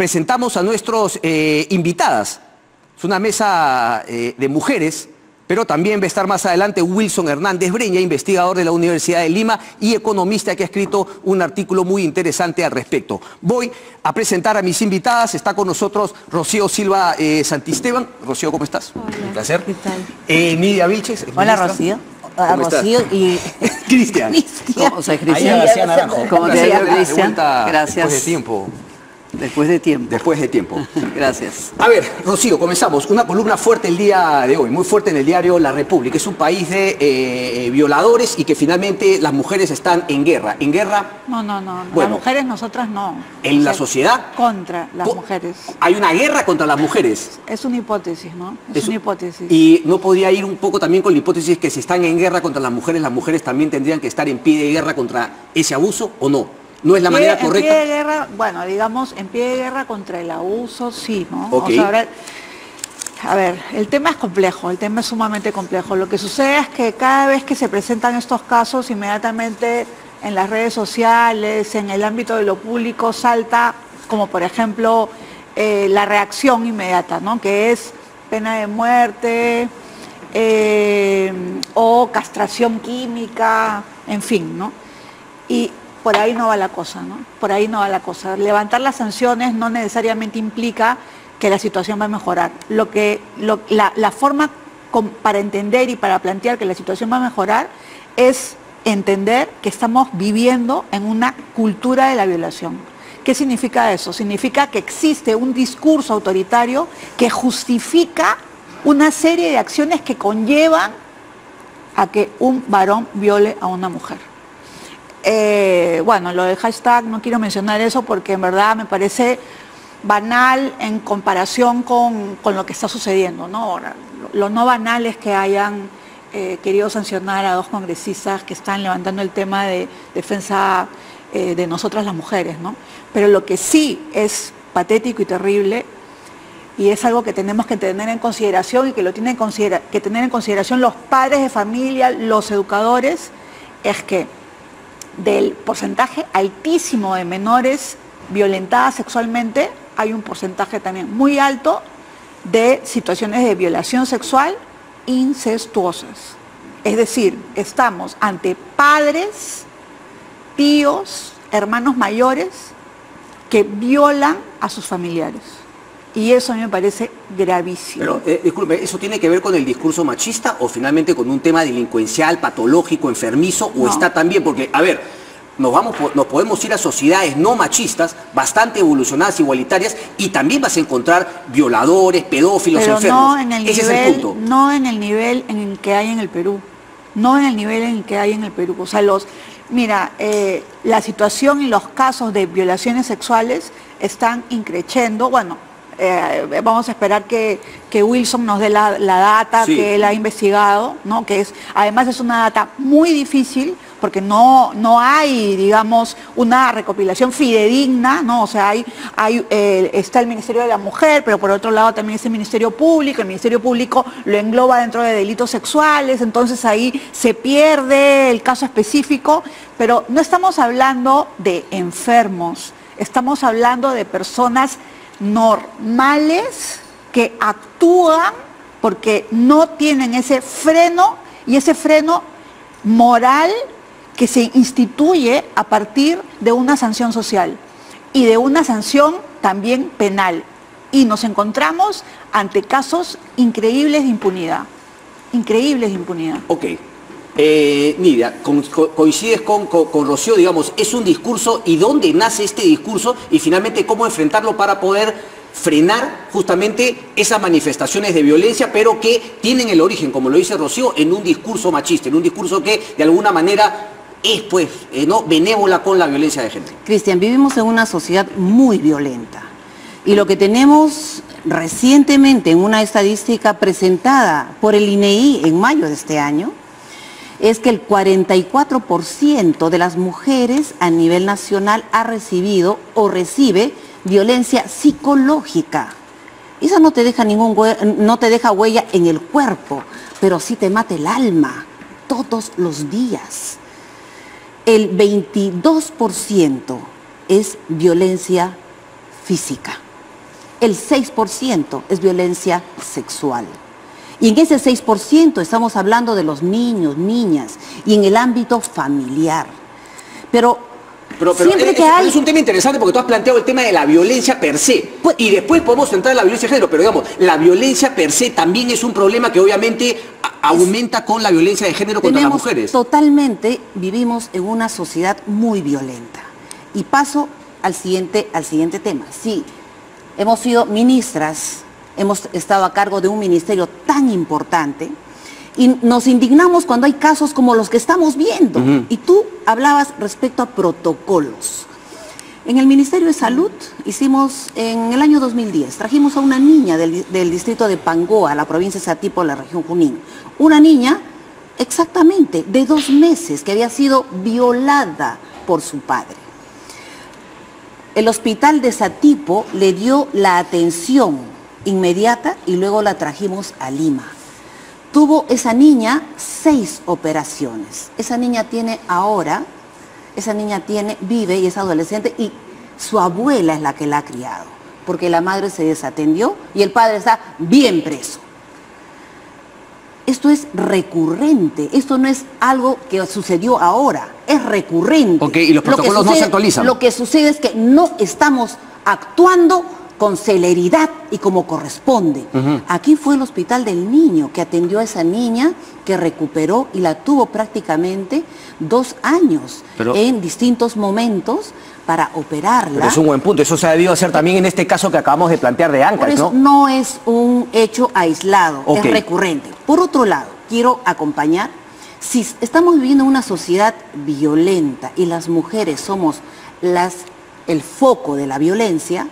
presentamos a nuestros invitadas. Es una mesa de mujeres, pero también va a estar más adelante Wilson Hernández Breña, investigador de la Universidad de Lima y economista que ha escrito un artículo muy interesante al respecto. Voy a presentar a mis invitadas. Está con nosotros Rocío Silva Santisteban. Rocío, ¿cómo estás? Hola. Un placer. ¿Qué tal? Nidia Vilches. Hola, Rocío. ¿Cómo Rocío estás? y... Cristian. ¿Cómo soy Cristian? García Naranjo. ¿Cómo te llamo, Cristian? Gracias. Después de Gracias. tiempo. Después de tiempo. Después de tiempo. Gracias. A ver, Rocío, comenzamos. Una columna fuerte el día de hoy, muy fuerte en el diario La República. Es un país de violadores y que finalmente las mujeres están en guerra. ¿En guerra? No. Bueno, las mujeres, nosotras no. ¿en O la sea, sociedad? Contra las mujeres. Hay una guerra contra las mujeres. Es una hipótesis, ¿no? Es una hipótesis. Y no podría ir un poco también con la hipótesis que si están en guerra contra las mujeres también tendrían que estar en pie de guerra contra ese abuso, ¿o no? ¿No es la manera correcta? En pie de guerra, bueno, digamos, en pie de guerra contra el abuso, sí, ¿no? Ok. O sea, ahora, a ver, el tema es complejo, el tema es sumamente complejo. Lo que sucede es que cada vez que se presentan estos casos, inmediatamente en las redes sociales, en el ámbito de lo público, salta, como por ejemplo, la reacción inmediata, ¿no? Que es pena de muerte o castración química, en fin, ¿no? Y por ahí no va la cosa, ¿no? Por ahí no va la cosa. Levantar las sanciones no necesariamente implica que la situación va a mejorar. La forma para entender y para plantear que la situación va a mejorar es entender que estamos viviendo en una cultura de la violación. ¿Qué significa eso? Significa que existe un discurso autoritario que justifica una serie de acciones que conllevan a que un varón viole a una mujer. Bueno, lo del hashtag, no quiero mencionar eso porque en verdad me parece banal en comparación con lo que está sucediendo, ¿no? Ahora, lo no banal es que hayan querido sancionar a dos congresistas que están levantando el tema de defensa de nosotras las mujeres, ¿no? Pero lo que sí es patético y terrible, y es algo que tenemos que tener en consideración y que lo tienen que tener en consideración los padres de familia, los educadores, es que del porcentaje altísimo de menores violentadas sexualmente, hay un porcentaje también muy alto de situaciones de violación sexual incestuosas. Es decir, estamos ante padres, tíos, hermanos mayores que violan a sus familiares. Y eso a mí me parece gravísimo. Pero, disculpe, ¿eso tiene que ver con el discurso machista o finalmente con un tema delincuencial, patológico, enfermizo? ¿O No. está también? Porque, a ver, nos podemos ir a sociedades no machistas, bastante evolucionadas, igualitarias, y también vas a encontrar violadores, pedófilos, Pero enfermos. no en el Ese nivel, es el punto. no en el nivel en el que hay en el Perú. No en el nivel en el que hay en el Perú. O sea, mira, la situación y los casos de violaciones sexuales están increciendo. Bueno, vamos a esperar que Wilson nos dé la data Sí. que él ha investigado, ¿no? Que además es una data muy difícil porque no hay, digamos, una recopilación fidedigna, ¿no? O sea, está el Ministerio de la Mujer, pero por otro lado también está el Ministerio Público lo engloba dentro de delitos sexuales, entonces ahí se pierde el caso específico, pero no estamos hablando de enfermos, estamos hablando de personas normales que actúan porque no tienen ese freno y ese freno moral que se instituye a partir de una sanción social y de una sanción también penal. Y nos encontramos ante casos increíbles de impunidad. Increíbles de impunidad. Ok. Nidia, coincides con Rocío, digamos, es un discurso, ¿y dónde nace este discurso? Y finalmente, ¿cómo enfrentarlo para poder frenar justamente esas manifestaciones de violencia, pero que tienen el origen, como lo dice Rocío, en un discurso machista, en un discurso que de alguna manera es, pues, ¿no?, benévola con la violencia de género? Cristian, vivimos en una sociedad muy violenta y lo que tenemos recientemente en una estadística presentada por el INEI en mayo de este año es que el 44% de las mujeres a nivel nacional ha recibido o recibe violencia psicológica. Eso no te deja no te deja huella en el cuerpo, pero sí te mata el alma todos los días. El 22% es violencia física. el 6% es violencia sexual. Y en ese 6% estamos hablando de los niños, niñas, y en el ámbito familiar. Pero siempre que hay... Es un tema interesante porque tú has planteado el tema de la violencia per se. Pues, y después podemos entrar en la violencia de género, pero digamos, la violencia per se también es un problema que obviamente aumenta con la violencia de género contra las mujeres. Totalmente, vivimos en una sociedad muy violenta. Y paso al siguiente tema. Sí, hemos sido ministras, hemos estado a cargo de un ministerio tan importante y nos indignamos cuando hay casos como los que estamos viendo. Y tú hablabas respecto a protocolos. En el Ministerio de Salud hicimos, en el año 2010, trajimos a una niña del distrito de Pangoa, la provincia de Satipo, la región Junín. Una niña, exactamente, de 2 meses, que había sido violada por su padre. El hospital de Satipo le dio la atención inmediata y luego la trajimos a Lima. Tuvo esa niña 6 operaciones. Esa niña vive y es adolescente y su abuela es la que la ha criado, porque la madre se desatendió y el padre está bien preso. Esto es recurrente, esto no es algo que sucedió ahora, es recurrente. Ok, y los protocolos no se actualizan. Lo que sucede es que no estamos actuando con celeridad y como corresponde. Aquí fue el Hospital del Niño que atendió a esa niña, que recuperó y la tuvo prácticamente 2 años en distintos momentos para operarla. Pero es un buen punto, eso se ha debido hacer también en este caso que acabamos de plantear de Ancash, por eso no es un hecho aislado, es recurrente. Por otro lado, quiero acompañar, si estamos viviendo en una sociedad violenta y las mujeres somos el foco de la violencia,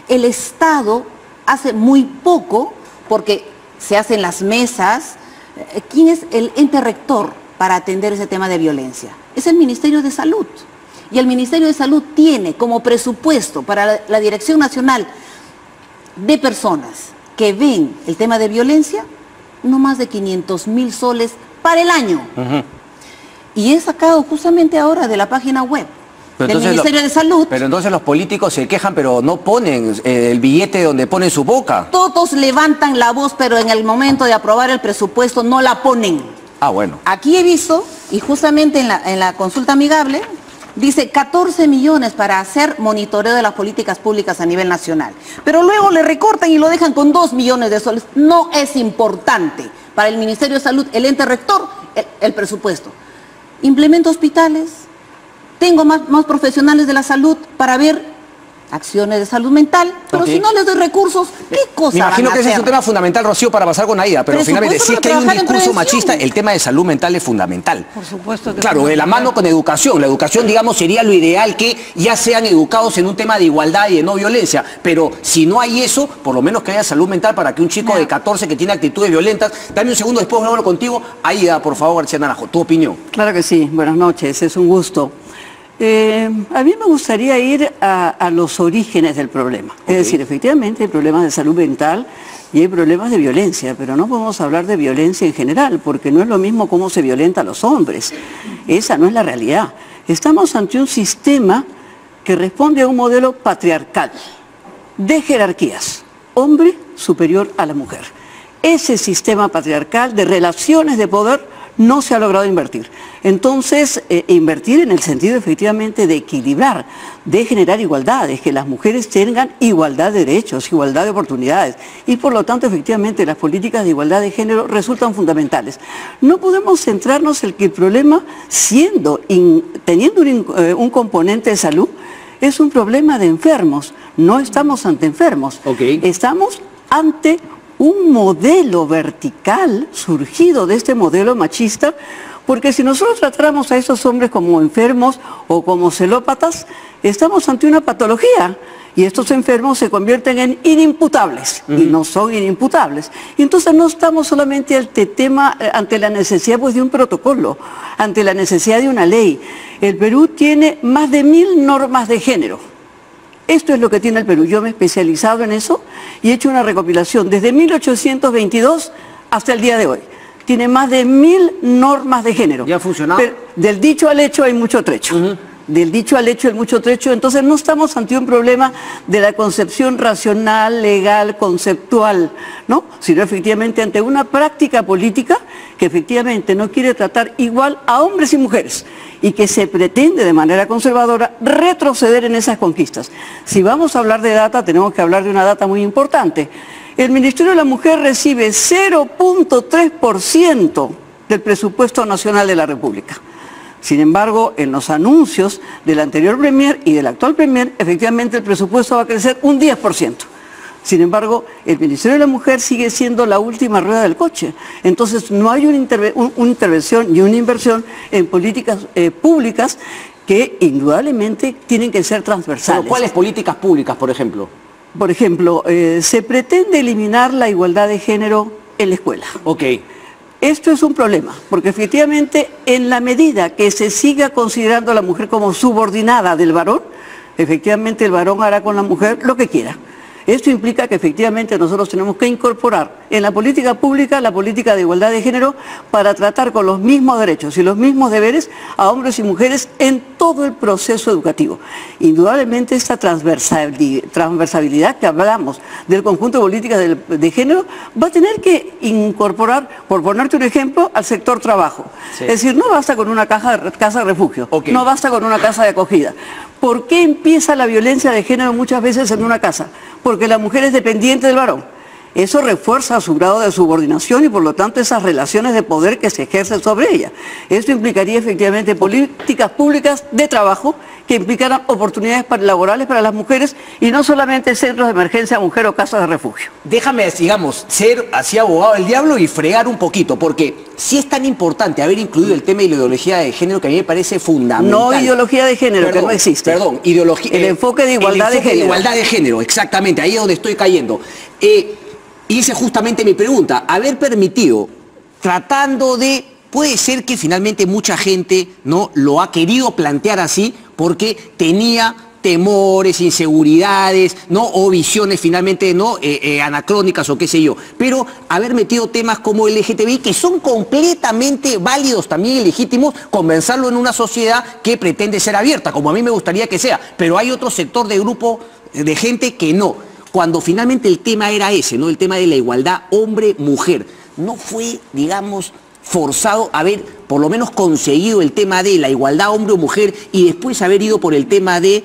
el Estado hace muy poco, porque se hacen las mesas. ¿Quién es el ente rector para atender ese tema de violencia? Es el Ministerio de Salud. Y el Ministerio de Salud tiene como presupuesto para la Dirección Nacional de Personas que ven el tema de violencia, no más de 500.000 soles para el año. Y he sacado justamente ahora de la página web del Ministerio de Salud. Pero entonces los políticos se quejan, pero no ponen el billete donde ponen su boca. Todos levantan la voz, pero en el momento de aprobar el presupuesto no la ponen. Ah, bueno. Aquí he visto, y justamente en la consulta amigable, dice 14 millones para hacer monitoreo de las políticas públicas a nivel nacional. Pero luego le recortan y lo dejan con 2 millones de soles. No es importante para el Ministerio de Salud, el ente rector, el presupuesto. Implemento hospitales. Tengo más profesionales de la salud para ver acciones de salud mental, pero si no les doy recursos, ¿qué cosa Me imagino van a que ese hacer? es un tema fundamental, Rocío, para pasar con Aida, pero finalmente, si es que hay un discurso machista, el tema de salud mental es fundamental. Por supuesto que claro, de la mano con educación. La educación, digamos, sería lo ideal, que ya sean educados en un tema de igualdad y de no violencia, pero si no hay eso, por lo menos que haya salud mental para que un chico de 14 que tiene actitudes violentas, dame un segundo, después hablo contigo. Aida, por favor, García Naranjo, tu opinión. Claro que sí, buenas noches, es un gusto. A mí me gustaría ir a los orígenes del problema. Es decir, efectivamente hay problemas de salud mental y hay problemas de violencia, pero no podemos hablar de violencia en general, porque no es lo mismo cómo se violenta a los hombres. Esa no es la realidad. Estamos ante un sistema que responde a un modelo patriarcal, de jerarquías, hombre superior a la mujer. Ese sistema patriarcal de relaciones de poder no se ha logrado invertir. Entonces, invertir en el sentido efectivamente de equilibrar, de generar igualdades, que las mujeres tengan igualdad de derechos, igualdad de oportunidades. Y por lo tanto, efectivamente, las políticas de igualdad de género resultan fundamentales. No podemos centrarnos en que el problema, teniendo un componente de salud, es un problema de enfermos. No estamos ante enfermos. Estamos ante un modelo vertical surgido de este modelo machista, porque si nosotros tratáramos a esos hombres como enfermos o como celópatas, estamos ante una patología y estos enfermos se convierten en inimputables y no son inimputables. Y entonces no estamos solamente ante la necesidad pues, de un protocolo, ante la necesidad de una ley. El Perú tiene más de 1000 normas de género. Esto es lo que tiene el Perú. Yo me he especializado en eso y he hecho una recopilación desde 1822 hasta el día de hoy. Tiene más de 1000 normas de género. ¿Ya ha funcionado? Pero del dicho al hecho hay mucho trecho. del dicho al hecho, el mucho trecho. Entonces no estamos ante un problema de la concepción racional, legal, conceptual, ¿no? Sino efectivamente ante una práctica política que efectivamente no quiere tratar igual a hombres y mujeres y que se pretende de manera conservadora retroceder en esas conquistas. Si vamos a hablar de data, tenemos que hablar de una data muy importante. El Ministerio de la Mujer recibe 0.3% del presupuesto nacional de la República. Sin embargo, en los anuncios del anterior Premier y del actual Premier, efectivamente el presupuesto va a crecer un 10%. Sin embargo, el Ministerio de la Mujer sigue siendo la última rueda del coche. Entonces, no hay una intervención ni una inversión en políticas públicas que indudablemente tienen que ser transversales. ¿Pero cuáles políticas públicas, por ejemplo? Por ejemplo, se pretende eliminar la igualdad de género en la escuela. Ok. Esto es un problema, porque efectivamente en la medida que se siga considerando a la mujer como subordinada del varón, efectivamente el varón hará con la mujer lo que quiera. Esto implica que efectivamente nosotros tenemos que incorporar en la política pública la política de igualdad de género para tratar con los mismos derechos y los mismos deberes a hombres y mujeres en todo el proceso educativo. Indudablemente esta transversalidad que hablamos del conjunto de políticas de género va a tener que incorporar, por ponerte un ejemplo, al sector trabajo. Sí. Es decir, no basta con una casa de refugio, okay. No basta con una casa de acogida. ¿Por qué empieza la violencia de género muchas veces en una casa? Porque la mujer es dependiente del varón. Eso refuerza su grado de subordinación y por lo tanto esas relaciones de poder que se ejercen sobre ella. Esto implicaría efectivamente políticas públicas de trabajo que implicaran oportunidades laborales para las mujeres y no solamente centros de emergencia mujer o casas de refugio. Déjame, digamos, ser así abogado del diablo y fregar un poquito, porque sí es tan importante haber incluido el tema de la ideología de género que a mí me parece fundamental. No ideología de género, perdón, que no existe. Perdón, ideología. El enfoque de igualdad de género. De igualdad de género, exactamente, ahí es donde estoy cayendo. Y esa es justamente mi pregunta, haber permitido, tratando de, puede ser que finalmente mucha gente no lo ha querido plantear así porque tenía temores, inseguridades, ¿no? O visiones finalmente no anacrónicas o qué sé yo, pero haber metido temas como LGTBI que son completamente válidos también y legítimos, conversarlo en una sociedad que pretende ser abierta, como a mí me gustaría que sea, pero hay otro sector de grupo de gente que no. Cuando finalmente el tema era ese, ¿no? El tema de la igualdad hombre-mujer, no fue, digamos, forzado haber por lo menos conseguido el tema de la igualdad hombre-mujer y después haber ido por el tema de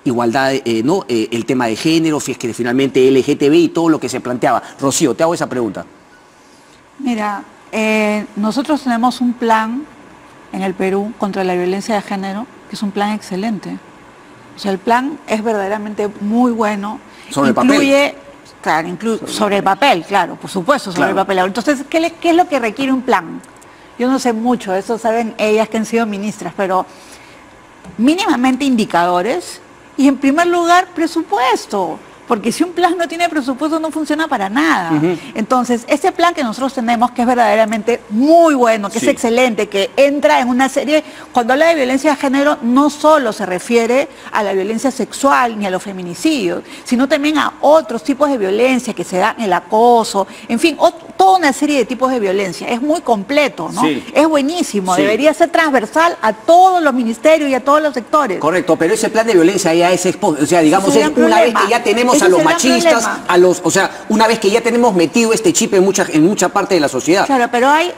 igualdad, ¿no? El tema de género, si es que finalmente LGTBI y todo lo que se planteaba. Rocío, te hago esa pregunta. Mira, nosotros tenemos un plan en el Perú contra la violencia de género, que es un plan excelente. O sea, el plan es verdaderamente muy bueno. Sobre el papel. Claro, sobre el papel, claro, por supuesto, sobre el papel. Entonces, ¿qué es lo que requiere un plan? Yo no sé mucho, eso saben ellas que han sido ministras, pero mínimamente indicadores y en primer lugar presupuesto. Porque si un plan no tiene presupuesto no funciona para nada. Entonces, ese plan que nosotros tenemos, que es verdaderamente muy bueno, que es excelente, que entra en una serie... Cuando habla de violencia de género, no solo se refiere a la violencia sexual ni a los feminicidios, sino también a otros tipos de violencia que se dan, el acoso, en fin, toda una serie de tipos de violencia. Es muy completo, ¿no? Sí. Es buenísimo, debería ser transversal a todos los ministerios y a todos los sectores. Correcto, pero ese plan de violencia ya es... O sea, digamos, es una vez que ya tenemos a los machistas, o sea, una vez que ya tenemos metido este chip en mucha parte de la sociedad. Claro, pero hay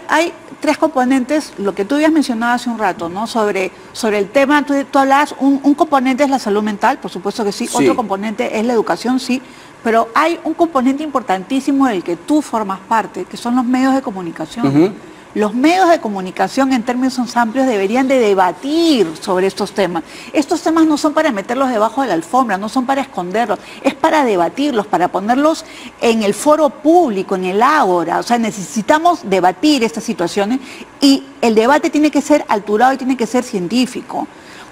tres componentes, lo que tú habías mencionado hace un rato, ¿no? Sobre el tema, tú hablabas, un componente es la salud mental, por supuesto que sí, otro componente es la educación, sí, pero hay un componente importantísimo del que tú formas parte, que son los medios de comunicación. Los medios de comunicación en términos amplios deberían de debatir sobre estos temas. Estos temas no son para meterlos debajo de la alfombra, no son para esconderlos, es para debatirlos, para ponerlos en el foro público, en el ágora. O sea, necesitamos debatir estas situaciones y el debate tiene que ser alturado y tiene que ser científico.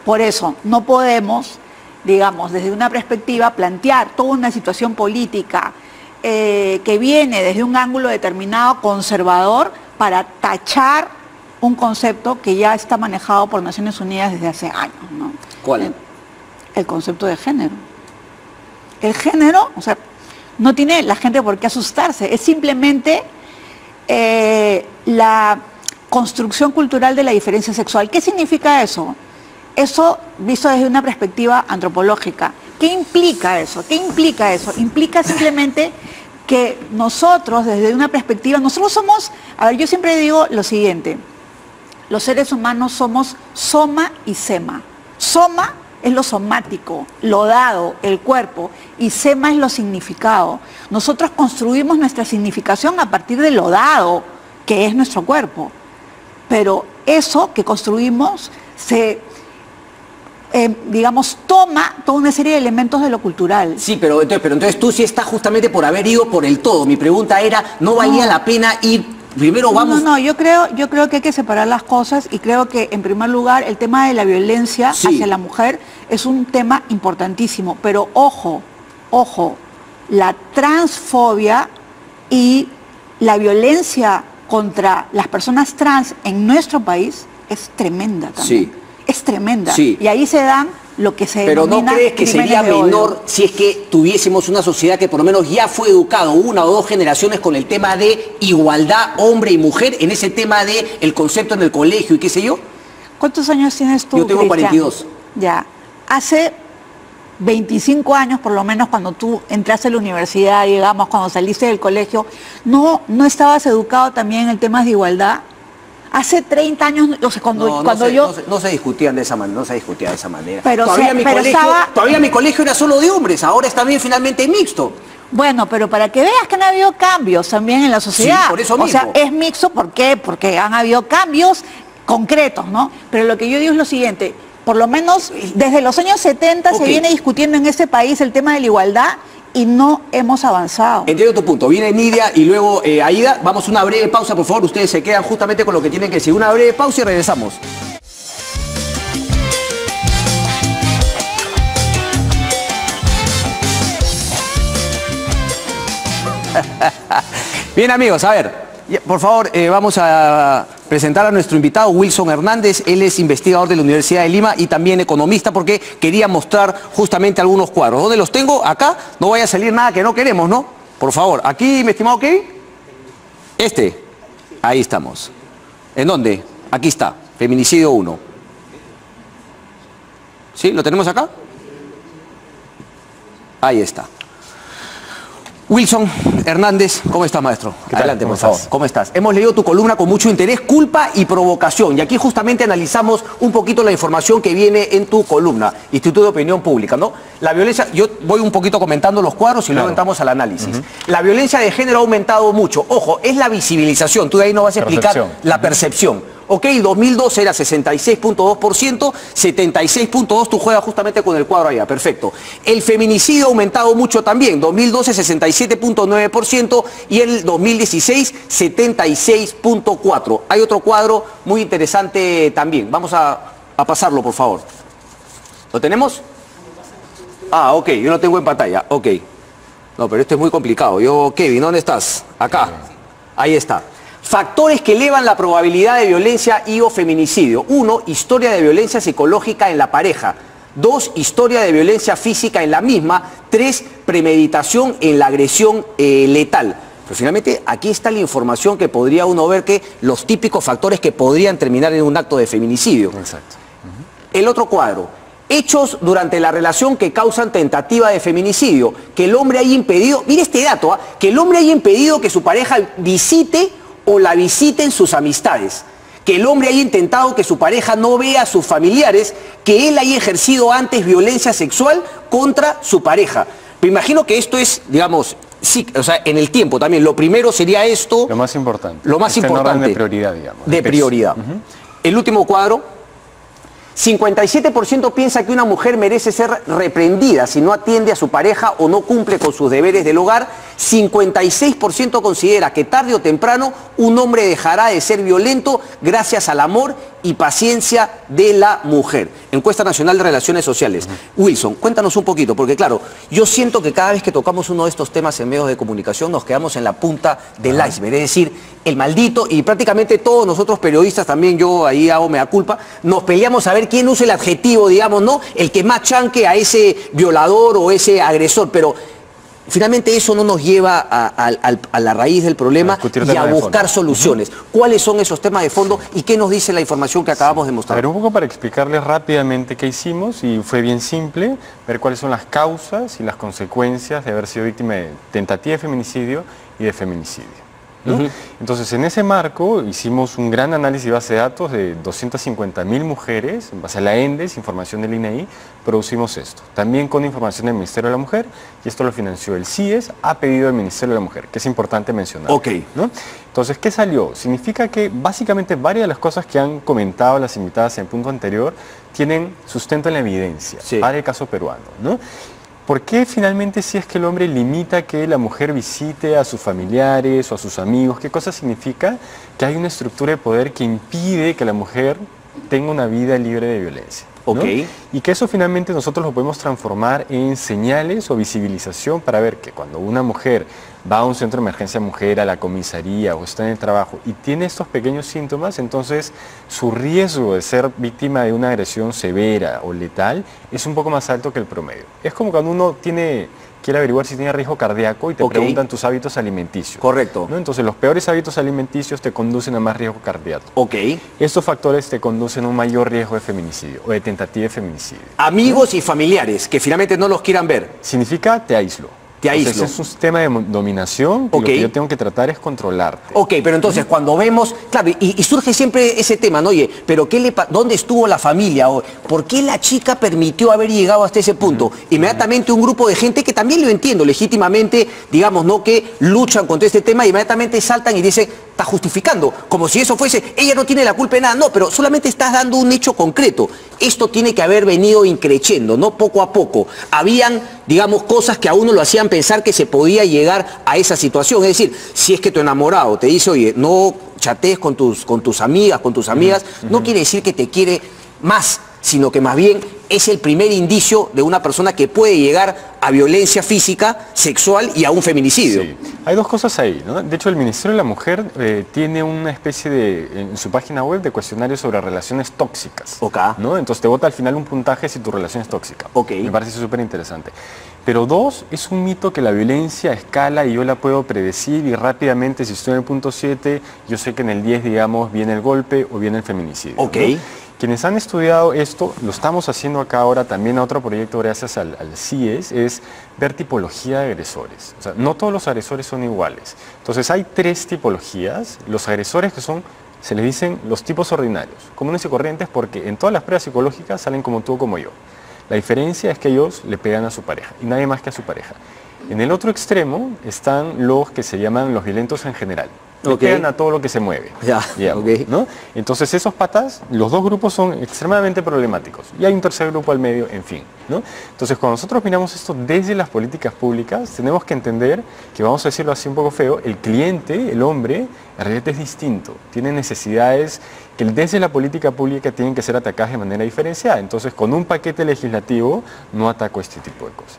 Por eso no podemos, digamos, desde una perspectiva plantear toda una situación política que viene desde un ángulo determinado conservador para tachar un concepto que ya está manejado por Naciones Unidas desde hace años, ¿no? ¿Cuál? El concepto de género. El género, o sea, no tiene la gente por qué asustarse, es simplemente la construcción cultural de la diferencia sexual. ¿Qué significa eso? eso visto desde una perspectiva antropológica. ¿Qué implica eso? ¿Qué implica eso? Implica simplemente que nosotros, desde una perspectiva, nosotros somos, a ver, yo siempre digo lo siguiente, los seres humanos somos soma y sema. Soma es lo somático, lo dado, el cuerpo, y sema es lo significado. Nosotros construimos nuestra significación a partir de lo dado, que es nuestro cuerpo. Pero eso que construimos se, digamos, toma toda una serie de elementos de lo cultural. Sí, pero entonces tú sí estás justamente por haber ido por el todo. Mi pregunta era, ¿no valía la pena ir? Primero vamos... No, yo creo que hay que separar las cosas y creo que en primer lugar el tema de la violencia hacia la mujer es un tema importantísimo, pero ojo, la transfobia y la violencia contra las personas trans en nuestro país es tremenda también. Sí. Es tremenda. Sí. Y ahí se dan lo que se Pero denomina ¿no crees que sería menor si es que tuviésemos una sociedad que por lo menos ya fue educado una o dos generaciones con el tema de igualdad hombre y mujer, en ese tema de el concepto en el colegio y qué sé yo? ¿Cuántos años tienes tú, Yo tengo Cristian? 42. Ya. Hace 25 años, por lo menos, cuando tú entraste a la universidad, digamos, cuando saliste del colegio, ¿no estabas educado también en el tema de igualdad? Hace 30 años, o sea, no se discutían de esa manera, no se discutía de esa manera. Pero todavía mi colegio era solo de hombres, ahora está bien finalmente mixto. Bueno, pero para que veas que han habido cambios también en la sociedad. Sí, por eso mismo. O sea, es mixto, ¿por qué? Porque han habido cambios concretos, ¿no? Pero lo que yo digo es lo siguiente, por lo menos desde los años 70 se viene discutiendo en este país el tema de la igualdad y no hemos avanzado. Entiendo tu punto. Viene Nidia y luego Aida. Vamos a una breve pausa, por favor. Ustedes se quedan justamente con lo que tienen que decir. Una breve pausa y regresamos. Bien, amigos, a ver. Por favor, vamos a presentar a nuestro invitado, Wilson Hernández. Él es investigador de la Universidad de Lima y también economista, porque quería mostrar justamente algunos cuadros. ¿Dónde los tengo? Acá. No vaya a salir nada que no queremos, ¿no? Por favor. Aquí, mi estimado Kevin. Ahí estamos. ¿En dónde? Aquí está. Feminicidio 1. ¿Sí? ¿Lo tenemos acá? Ahí está. Wilson Hernández, ¿cómo estás, maestro? Adelante, por favor. ¿Cómo estás? Hemos leído tu columna con mucho interés, Culpa y Provocación. Y aquí justamente analizamos un poquito la información que viene en tu columna, Instituto de Opinión Pública, ¿no? La violencia, yo voy un poquito comentando los cuadros y luego entramos al análisis. La violencia de género ha aumentado mucho. Ojo, es la visibilización. Tú de ahí nos vas a explicar la percepción. Ok, 2012 era 66.2%, 76.2%, tú juegas justamente con el cuadro allá, perfecto. El feminicidio ha aumentado mucho también, 2012 67.9% y el 2016 76.4%. Hay otro cuadro muy interesante también, vamos a pasarlo, por favor. ¿Lo tenemos? Ah, ok, yo lo tengo en pantalla, ok. No, pero esto es muy complicado. Kevin, ¿dónde estás? Acá, ahí está. Factores que elevan la probabilidad de violencia y o feminicidio. 1. Historia de violencia psicológica en la pareja. 2. Historia de violencia física en la misma. 3. Premeditación en la agresión letal. Pero finalmente aquí está la información que podría uno ver que los típicos factores que podrían terminar en un acto de feminicidio. Exacto. El otro cuadro. Hechos durante la relación que causan tentativa de feminicidio. Que el hombre haya impedido, mire este dato, que el hombre haya impedido que su pareja visite o la visiten sus amistades, que el hombre haya intentado que su pareja no vea a sus familiares, que él haya ejercido antes violencia sexual contra su pareja. Me imagino que esto es, digamos, sí, o sea, en el tiempo también. Lo primero sería esto. Lo más importante. Lo más importante. En orden de prioridad, digamos. De prioridad. El último cuadro. 57% piensa que una mujer merece ser reprendida si no atiende a su pareja o no cumple con sus deberes del hogar. 56% considera que tarde o temprano un hombre dejará de ser violento gracias al amor y paciencia de la mujer. Encuesta Nacional de Relaciones Sociales. Wilson, cuéntanos un poquito, porque claro, yo siento que cada vez que tocamos uno de estos temas en medios de comunicación nos quedamos en la punta del iceberg, es decir, el maldito, y prácticamente todos nosotros periodistas, también yo ahí hago mea culpa, nos peleamos a ver quién usa el adjetivo, digamos, ¿no? El que más chanque a ese violador o ese agresor, pero finalmente eso no nos lleva a la raíz del problema y a buscar soluciones. ¿Cuáles son esos temas de fondo y qué nos dice la información que acabamos de mostrar? A ver, un poco para explicarles rápidamente qué hicimos, y fue bien simple, ver cuáles son las causas y las consecuencias de haber sido víctima de tentativa de feminicidio y de feminicidio, ¿no? Entonces, en ese marco hicimos un gran análisis de base de datos de 250.000 mujeres, en base a la ENDES, información del INEI, producimos esto. También con información del Ministerio de la Mujer, y esto lo financió el CIES a pedido del Ministerio de la Mujer, que es importante mencionar. ¿No? Entonces, ¿qué salió? Significa que básicamente varias de las cosas que han comentado las invitadas en el punto anterior tienen sustento en la evidencia, para el caso peruano, ¿no? ¿Por qué finalmente si es que el hombre limita que la mujer visite a sus familiares o a sus amigos? ¿Qué cosa significa? Que hay una estructura de poder que impide que la mujer tenga una vida libre de violencia, ¿no? Y que eso finalmente nosotros lo podemos transformar en señales o visibilización para ver que cuando una mujer va a un centro de emergencia mujer, a la comisaría o está en el trabajo y tiene estos pequeños síntomas, entonces su riesgo de ser víctima de una agresión severa o letal es un poco más alto que el promedio. Es como cuando uno quiere averiguar si tiene riesgo cardíaco y te preguntan tus hábitos alimenticios. Correcto. ¿No? Entonces los peores hábitos alimenticios te conducen a más riesgo cardíaco. Estos factores te conducen a un mayor riesgo de feminicidio o de tentativa de feminicidio. Amigos y familiares que finalmente no los quieran ver. Significa te aíslo. Entonces, es un sistema de dominación que lo que yo tengo que tratar es controlarte. Pero entonces cuando vemos, claro, y surge siempre ese tema, ¿no? Oye, pero ¿dónde estuvo la familia? ¿Por qué la chica permitió haber llegado hasta ese punto? Inmediatamente un grupo de gente que también lo entiendo legítimamente, digamos, ¿no? Que luchan contra este tema, inmediatamente saltan y dicen, está justificando, como si eso fuese, ella no tiene la culpa de nada. No, pero solamente estás dando un hecho concreto. Esto tiene que haber venido increciendo, ¿no? Poco a poco. Habían, digamos, cosas que a uno lo hacían pensar que se podía llegar a esa situación. Es decir, si es que tu enamorado te dice, oye, no chatees con tus amigas, no quiere decir que te quiere más, sino que más bien es el primer indicio de una persona que puede llegar a violencia física, sexual y a un feminicidio. Hay dos cosas ahí, ¿no? De hecho, el Ministerio de la Mujer tiene una especie en su página web de cuestionarios sobre relaciones tóxicas, ¿no? Entonces te bota al final un puntaje si tu relación es tóxica. Me parece súper interesante. Pero dos, es un mito que la violencia escala y yo la puedo predecir y rápidamente, si estoy en el punto 7, yo sé que en el 10, digamos, viene el golpe o viene el feminicidio, ¿no? Quienes han estudiado esto, lo estamos haciendo acá ahora también a otro proyecto gracias al CIES, es ver tipología de agresores. O sea, no todos los agresores son iguales. Entonces hay 3 tipologías. Los agresores que se les dicen los tipos ordinarios, comunes y corrientes, porque en todas las pruebas psicológicas salen como tú o como yo. La diferencia es que ellos le pegan a su pareja y nadie más que a su pareja. En el otro extremo están los que se llaman los violentos en general. Le pegan a todo lo que se mueve. ¿No? Entonces esos patas, los dos grupos son extremadamente problemáticos. Y hay un tercer grupo al medio, en fin, ¿no? Entonces cuando nosotros miramos esto desde las políticas públicas, tenemos que entender que, vamos a decirlo así un poco feo, el cliente, el hombre, en realidad es distinto. Tiene necesidades que desde la política pública tienen que ser atacadas de manera diferenciada. Entonces con un paquete legislativo no ataco este tipo de cosas,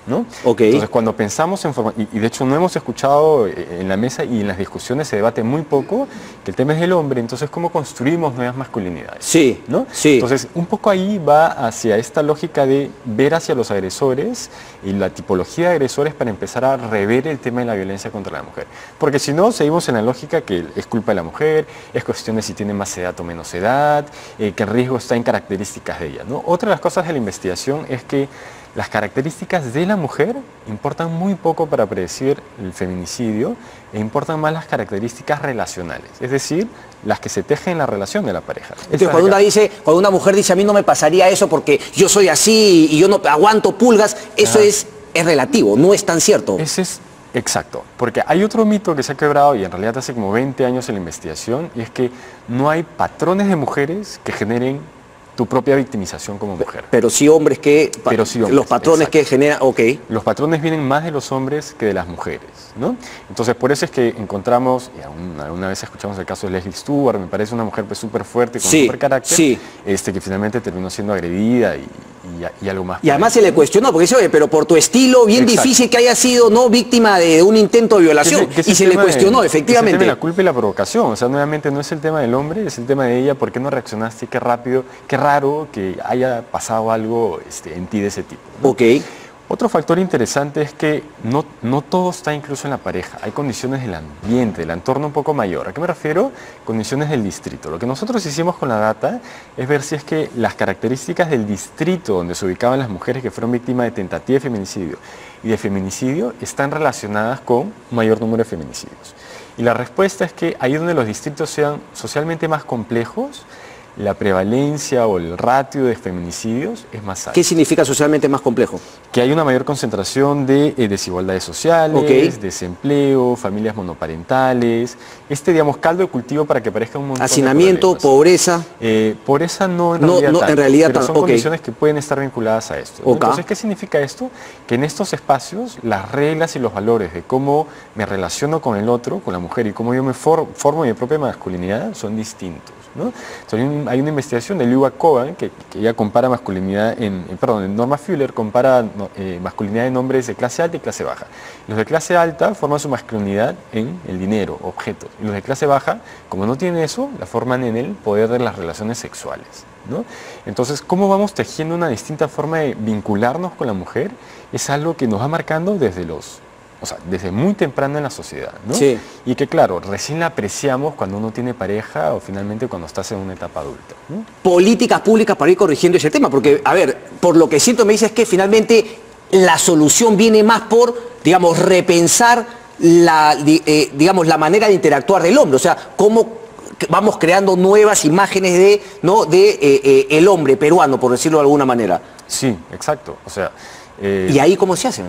¿no? Entonces cuando pensamos en forma, y de hecho no hemos escuchado en la mesa y en las discusiones se debate muy poco que el tema es del hombre, entonces cómo construimos nuevas masculinidades, ¿no? Entonces un poco ahí va hacia esta lógica de ver hacia los agresores y la tipología de agresores para empezar a rever el tema de la violencia contra la mujer, porque si no seguimos en la lógica que es culpa de la mujer, es cuestión de si tiene más edad o menos edad, que el riesgo está en características de ella, ¿no? Otra de las cosas de la investigación es que las características de la mujer importan muy poco para predecir el feminicidio e importan más las características relacionales, es decir, las que se tejen en la relación de la pareja. Entonces cuando una mujer dice a mí no me pasaría eso porque yo soy así y yo no aguanto pulgas, eso es relativo, no es tan cierto. Ese es exacto, porque hay otro mito que se ha quebrado y en realidad hace como 20 años en la investigación, y es que no hay patrones de mujeres que generen tu propia victimización como mujer. Pero sí hombres que... los patrones que generan... Los patrones vienen más de los hombres que de las mujeres, ¿no? Entonces por eso es que encontramos, y alguna vez escuchamos el caso de Leslie Stewart, me parece una mujer pues súper fuerte, con súper carácter, que finalmente terminó siendo agredida y algo más. Y además se le cuestionó, porque dice, oye, pero por tu estilo, bien difícil que haya sido no víctima de un intento de violación. Y se le cuestionó, efectivamente. Es el tema de la culpa y la provocación. O sea, nuevamente no es el tema del hombre, es el tema de ella. ¿Por qué no reaccionaste? Qué rápido, qué raro que haya pasado algo en ti de ese tipo, ¿no? Otro factor interesante es que no todo está incluso en la pareja. Hay condiciones del ambiente, del entorno un poco mayor. ¿A qué me refiero? Condiciones del distrito. Lo que nosotros hicimos con la data es ver si es que las características del distrito donde se ubicaban las mujeres que fueron víctimas de tentativa de feminicidio y de feminicidio están relacionadas con un mayor número de feminicidios. Y la respuesta es que ahí donde los distritos sean socialmente más complejos, la prevalencia o el ratio de feminicidios es más alto. ¿Qué significa socialmente más complejo? Que hay una mayor concentración de desigualdades sociales, desempleo, familias monoparentales, digamos, caldo de cultivo para que parezca un montón hacinamiento, de pobreza. Pobreza no en realidad, pero son condiciones que pueden estar vinculadas a esto, ¿no? Entonces, ¿qué significa esto? Que en estos espacios las reglas y los valores de cómo me relaciono con el otro, con la mujer, y cómo yo me formo mi propia masculinidad son distintos, ¿no? Entonces, hay una investigación de Liu Cohen que ella compara masculinidad Norma Fuller compara masculinidad en hombres de clase alta y clase baja. Los de clase alta forman su masculinidad en el dinero, objetos. Y los de clase baja, como no tienen eso, la forman en el poder de las relaciones sexuales, ¿no? Entonces, ¿cómo vamos tejiendo una distinta forma de vincularnos con la mujer? Es algo que nos va marcando desde muy temprano en la sociedad, ¿no? Sí. Y que claro, recién la apreciamos cuando uno tiene pareja o finalmente cuando estás en una etapa adulta, ¿no? Políticas públicas para ir corrigiendo ese tema, porque, a ver, por lo que siento me dices que finalmente la solución viene más por, digamos, repensar la manera de interactuar del hombre, o sea, cómo vamos creando nuevas imágenes de el hombre peruano, por decirlo de alguna manera. Sí, exacto, o sea... ¿Y ahí cómo se hace?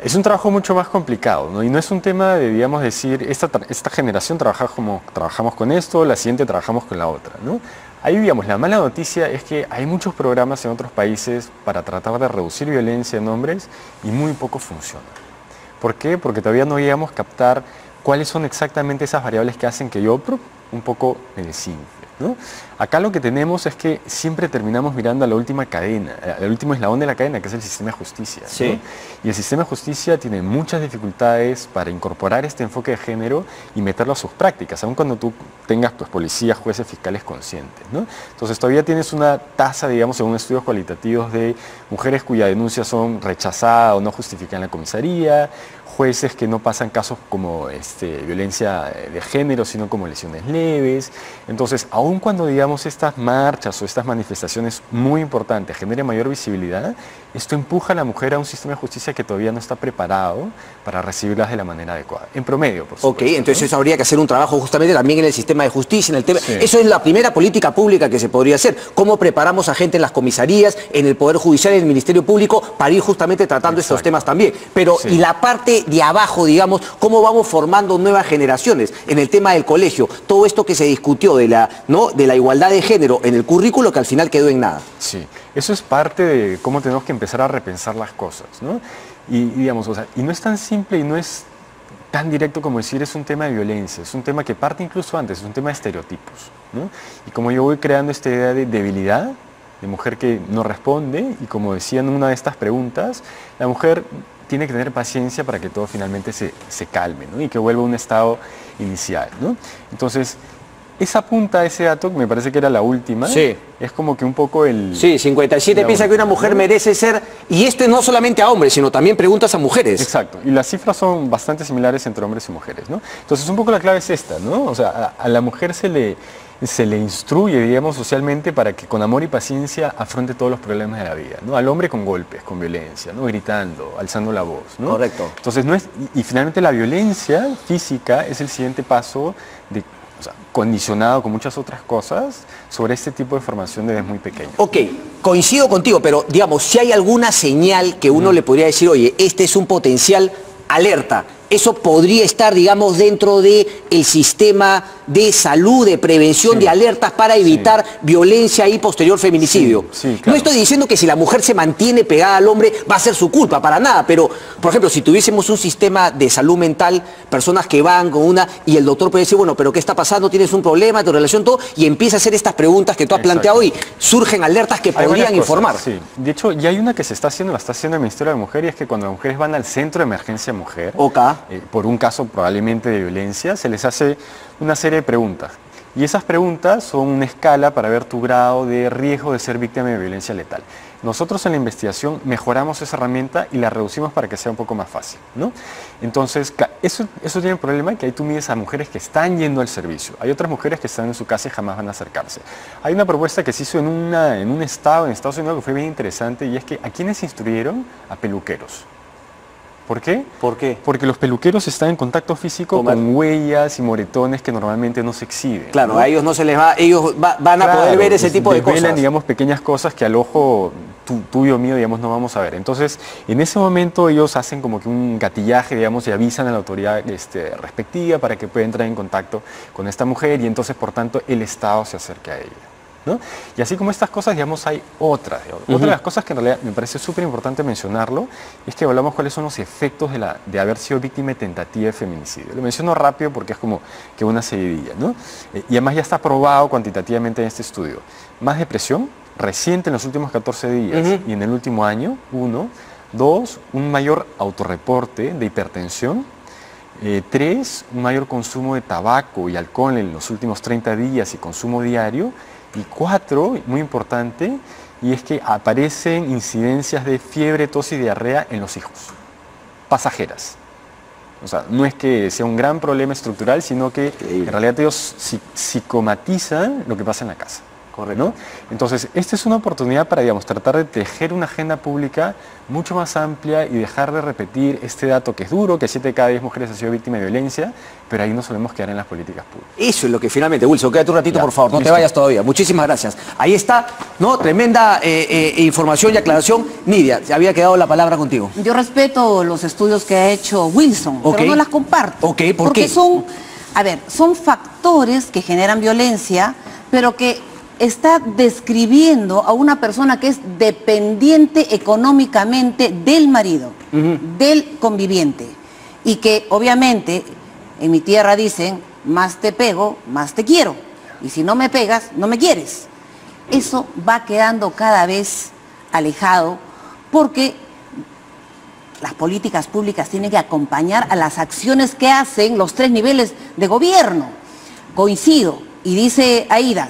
Es un trabajo mucho más complicado, ¿no? Y no es un tema de, digamos, decir, esta generación trabajamos con esto, la siguiente trabajamos con la otra, ¿no? Ahí, digamos, la mala noticia es que hay muchos programas en otros países para tratar de reducir violencia en hombres y muy poco funciona. ¿Por qué? Porque todavía no llegamos a captar cuáles son exactamente esas variables que hacen que yo un poco me desinfle, ¿no? Acá lo que tenemos es que siempre terminamos mirando a la última cadena, al último eslabón de la cadena, que es el sistema de justicia, ¿no? Sí. Y el sistema de justicia tiene muchas dificultades para incorporar este enfoque de género y meterlo a sus prácticas, aun cuando tú tengas pues, policías, jueces, fiscales conscientes, ¿no? Entonces todavía tienes una tasa, digamos, según estudios cualitativos, de mujeres cuyas denuncias son rechazadas o no justifican la comisaría, jueces que no pasan casos como violencia de género, sino como lesiones leves. Entonces, aun cuando, digamos, estas marchas o estas manifestaciones muy importantes generen mayor visibilidad, esto empuja a la mujer a un sistema de justicia que todavía no está preparado para recibirlas de la manera adecuada. En promedio, por supuesto. Ok, entonces eso habría que hacer un trabajo justamente también en el sistema de justicia, en el tema. Sí. Eso es la primera política pública que se podría hacer. ¿Cómo preparamos a gente en las comisarías, en el Poder Judicial, en el Ministerio Público, para ir justamente tratando estos temas también? Pero, Sí. y la parte de abajo, digamos, ¿cómo vamos formando nuevas generaciones? En el tema del colegio, todo esto que se discutió de la igualdad de género en el currículo, que al final quedó en nada. Sí, eso es parte de cómo tenemos que empezar a repensar las cosas, ¿no? Y digamos, y no es tan simple y no es tan directo como decir es un tema de violencia, es un tema que parte incluso antes, es un tema de estereotipos, ¿no? Y como yo voy creando esta idea de debilidad, de mujer que no responde, y como decía en una de estas preguntas, la mujer tiene que tener paciencia para que todo finalmente se calme, ¿no? Y que vuelva a un estado inicial, ¿no? Entonces, esa punta, ese dato, que me parece que era la última, Sí. es como que un poco el... Sí, 57 piensa que una mujer merece ser, y esto no solamente a hombres, sino también preguntas a mujeres. Exacto, y las cifras son bastante similares entre hombres y mujeres, ¿no? Entonces un poco la clave es esta, ¿no? O sea, a la mujer se le instruye, digamos, socialmente para que con amor y paciencia afronte todos los problemas de la vida, ¿no? Al hombre con golpes, con violencia, ¿no? Gritando, alzando la voz, ¿no? Correcto. Entonces y finalmente la violencia física es el siguiente paso condicionado con muchas otras cosas sobre este tipo de formación desde muy pequeño. Ok, coincido contigo, pero digamos, si hay alguna señal que uno le podría decir, oye, este es un potencial alerta, eso podría estar, digamos, dentro del sistema de salud, de prevención, Sí. de alertas para evitar violencia y posterior feminicidio. Sí, claro. No estoy diciendo que si la mujer se mantiene pegada al hombre va a ser su culpa, para nada, pero, por ejemplo, si tuviésemos un sistema de salud mental, personas que van con y el doctor puede decir, bueno, pero ¿qué está pasando? ¿Tienes un problema, tu relación, todo? Y empieza a hacer estas preguntas que tú has planteado y surgen alertas que Hay varias podrían cosas, informar. Sí. De hecho, ya hay una que se está haciendo, la está haciendo el Ministerio de Mujer, y es que cuando las mujeres van al centro de emergencia mujer, Ok. por un caso probablemente de violencia, se les hace una serie de preguntas. Y esas preguntas son una escala para ver tu grado de riesgo de ser víctima de violencia letal. nosotros en la investigación mejoramos esa herramienta y la reducimos para que sea un poco más fácil, ¿no? Entonces, eso tiene el problema que ahí tú mides a mujeres que están yendo al servicio. Hay otras mujeres que están en su casa y jamás van a acercarse. Hay una propuesta que se hizo en un estado, en Estados Unidos, que fue bien interesante, y es que ¿a quiénes instruyeron? A peluqueros. ¿Por qué? ¿Por qué? Porque los peluqueros están en contacto físico con huellas y moretones que normalmente no se exhiben. Claro, ¿no? A ellos no se les va, ellos van a poder ver ese tipo de cosas. Digamos, pequeñas cosas que al ojo tuyo mío, digamos, no vamos a ver. Entonces, en ese momento ellos hacen como que un gatillaje, digamos, y avisan a la autoridad respectiva para que pueda entrar en contacto con esta mujer y entonces, por tanto, el Estado se acerque a ella, ¿no? Y así como estas cosas, digamos, hay otras. Otra de las cosas que en realidad me parece súper importante mencionarlo es que hablamos cuáles son los efectos de haber sido víctima de tentativa de feminicidio. Lo menciono rápido porque es como que una seguidilla, ¿no? Y además ya está probado cuantitativamente en este estudio. Más depresión, reciente en los últimos 14 días y en el último año, 1. 2, un mayor autorreporte de hipertensión. 3, un mayor consumo de tabaco y alcohol en los últimos 30 días y consumo diario. Y 4, muy importante, y es que aparecen incidencias de fiebre, tos y diarrea en los hijos, pasajeras. O sea, no es que sea un gran problema estructural, sino que en realidad ellos psicomatizan lo que pasa en la casa. Correcto. ¿No? Entonces, esta es una oportunidad para, digamos, tratar de tejer una agenda pública mucho más amplia y dejar de repetir este dato que es duro, que 7 de cada 10 mujeres han sido víctimas de violencia, pero ahí no solemos quedar en las políticas públicas. Eso es lo que finalmente, Wilson, quédate un ratito, por favor, no te vayas todavía. Muchísimas gracias. Ahí está, ¿no? Tremenda información y aclaración. Nidia, se había quedado la palabra contigo. Yo respeto los estudios que ha hecho Wilson, pero no las comparto. ¿Por qué? Porque son factores que generan violencia, pero que está describiendo a una persona que es dependiente económicamente del marido, del conviviente, y que obviamente en mi tierra dicen, más te pego, más te quiero, y si no me pegas, no me quieres. Eso va quedando cada vez alejado porque las políticas públicas tienen que acompañar a las acciones que hacen los 3 niveles de gobierno. Coincido, y dice Aida,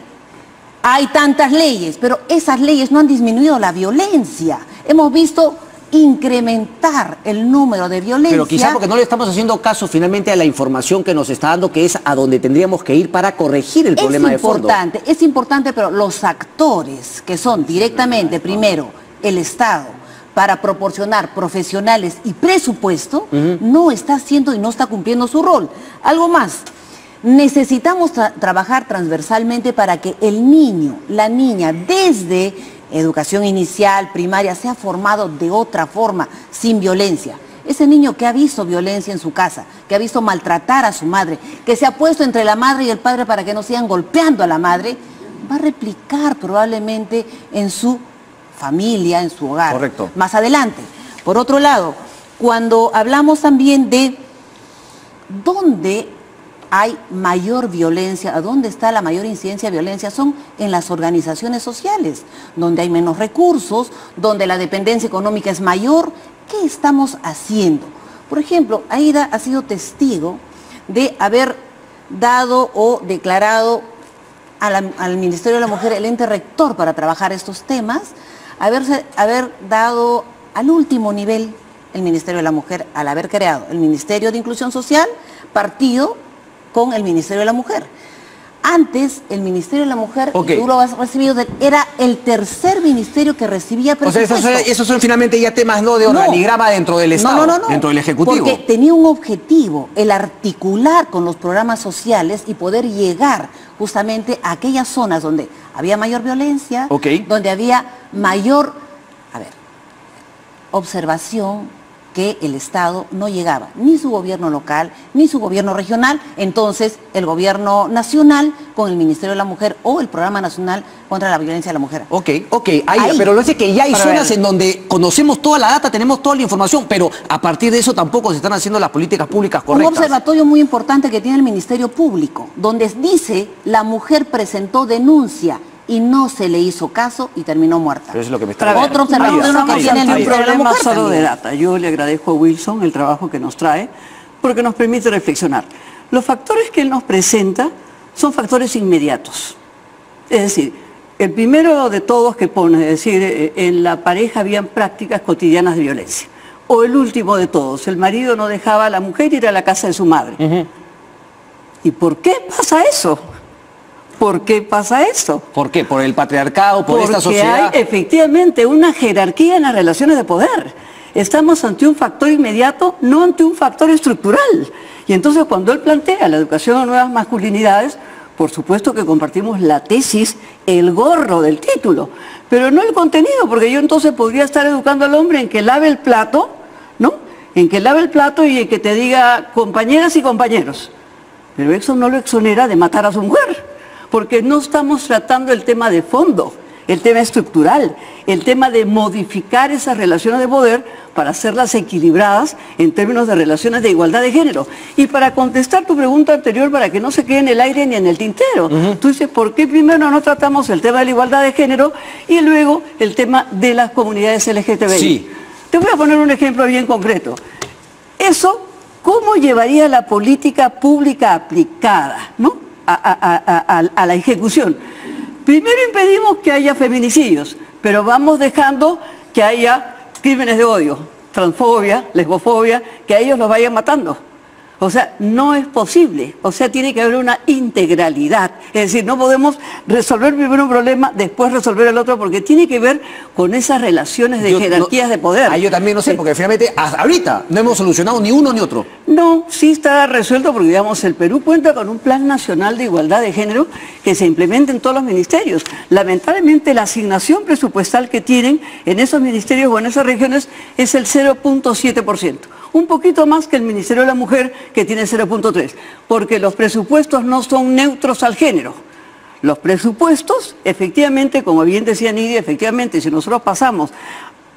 hay tantas leyes, pero esas leyes no han disminuido la violencia. Hemos visto incrementar el número de violencia. Pero quizá porque no le estamos haciendo caso finalmente a la información que nos está dando, que es a donde tendríamos que ir para corregir el problema de fondo. Es importante, pero los actores que son directamente, primero, el Estado, para proporcionar profesionales y presupuesto, no está haciendo y no está cumpliendo su rol. Algo más. Necesitamos trabajar transversalmente para que el niño, la niña, desde educación inicial, primaria, sea formado de otra forma, sin violencia. Ese niño que ha visto violencia en su casa, que ha visto maltratar a su madre, que se ha puesto entre la madre y el padre para que no sigan golpeando a la madre, va a replicar probablemente en su familia, en su hogar. Correcto. Más adelante. Por otro lado, cuando hablamos también de dónde hay mayor violencia, ¿a dónde está la mayor incidencia de violencia? Son en las organizaciones sociales, donde hay menos recursos, donde la dependencia económica es mayor. ¿Qué estamos haciendo? Por ejemplo, Aida ha sido testigo de haber dado o declarado al Ministerio de la Mujer el ente rector para trabajar estos temas, haber dado al último nivel el Ministerio de la Mujer, al haber creado el Ministerio de Inclusión Social, partido con el Ministerio de la Mujer. Antes, el Ministerio de la Mujer, tú lo has recibido, era el tercer ministerio que recibía presupuesto. O sea, esos son finalmente ya temas no de organigrama dentro del Estado, dentro del Ejecutivo. Porque tenía un objetivo, el articular con los programas sociales y poder llegar justamente a aquellas zonas donde había mayor violencia, donde había mayor, observación, que el Estado no llegaba, ni su gobierno local, ni su gobierno regional. Entonces, el gobierno nacional con el Ministerio de la Mujer o el Programa Nacional contra la Violencia de la Mujer. Ahí, pero lo sé que ya hay zonas en donde conocemos toda la data, tenemos toda la información, pero a partir de eso tampoco se están haciendo las políticas públicas correctas. Un observatorio muy importante que tiene el Ministerio Público, donde dice la mujer presentó denuncia y no se le hizo caso y terminó muerta. Pero eso es lo que me está Otro observatorio que tiene el problema solo de data. Yo le agradezco a Wilson el trabajo que nos trae, porque nos permite reflexionar. Los factores que él nos presenta son factores inmediatos. Es decir, El primero de todos que pone, es decir, en la pareja habían prácticas cotidianas de violencia. O el último de todos, el marido no dejaba a la mujer ir a la casa de su madre. ¿Y por qué pasa eso? ¿Por qué pasa eso? ¿Por qué? ¿Por el patriarcado? ¿Por esta sociedad? Porque hay efectivamente una jerarquía en las relaciones de poder. Estamos ante un factor inmediato, no ante un factor estructural. Y entonces cuando él plantea la educación a nuevas masculinidades, por supuesto que compartimos la tesis, el gorro del título, pero no el contenido, porque yo entonces podría estar educando al hombre en que lave el plato, ¿no? En que lave el plato y en que te diga compañeras y compañeros. Pero eso no lo exonera de matar a su mujer, porque no estamos tratando el tema de fondo, el tema estructural, el tema de modificar esas relaciones de poder para hacerlas equilibradas en términos de relaciones de igualdad de género. Y para contestar tu pregunta anterior, para que no se quede en el aire ni en el tintero, tú dices, ¿por qué primero no tratamos el tema de la igualdad de género y luego el tema de las comunidades LGTBI? Sí. Te voy a poner un ejemplo bien concreto. Eso, ¿cómo llevaría la política pública aplicada, ¿no? a la ejecución? Primero impedimos que haya feminicidios, pero vamos dejando que haya crímenes de odio, transfobia, lesbofobia, que a ellos los vayan matando. O sea, no es posible. O sea, tiene que haber una integralidad. Es decir, no podemos resolver primero un problema, después resolver el otro, porque tiene que ver con esas relaciones de jerarquías de poder. Yo también no sé, porque finalmente hasta ahorita no hemos solucionado ni uno ni otro. No, sí está resuelto porque, digamos, el Perú cuenta con un plan nacional de igualdad de género que se implementa en todos los ministerios. Lamentablemente, la asignación presupuestal que tienen en esos ministerios o en esas regiones es el 0.7%. Un poquito más que el Ministerio de la Mujer, que tiene 0.3%, porque los presupuestos no son neutros al género. Los presupuestos, efectivamente, como bien decía Nidia, efectivamente, si nosotros pasamos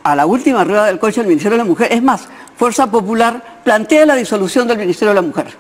a la última rueda del coche del Ministerio de la Mujer, es más, Fuerza Popular plantea la disolución del Ministerio de la Mujer,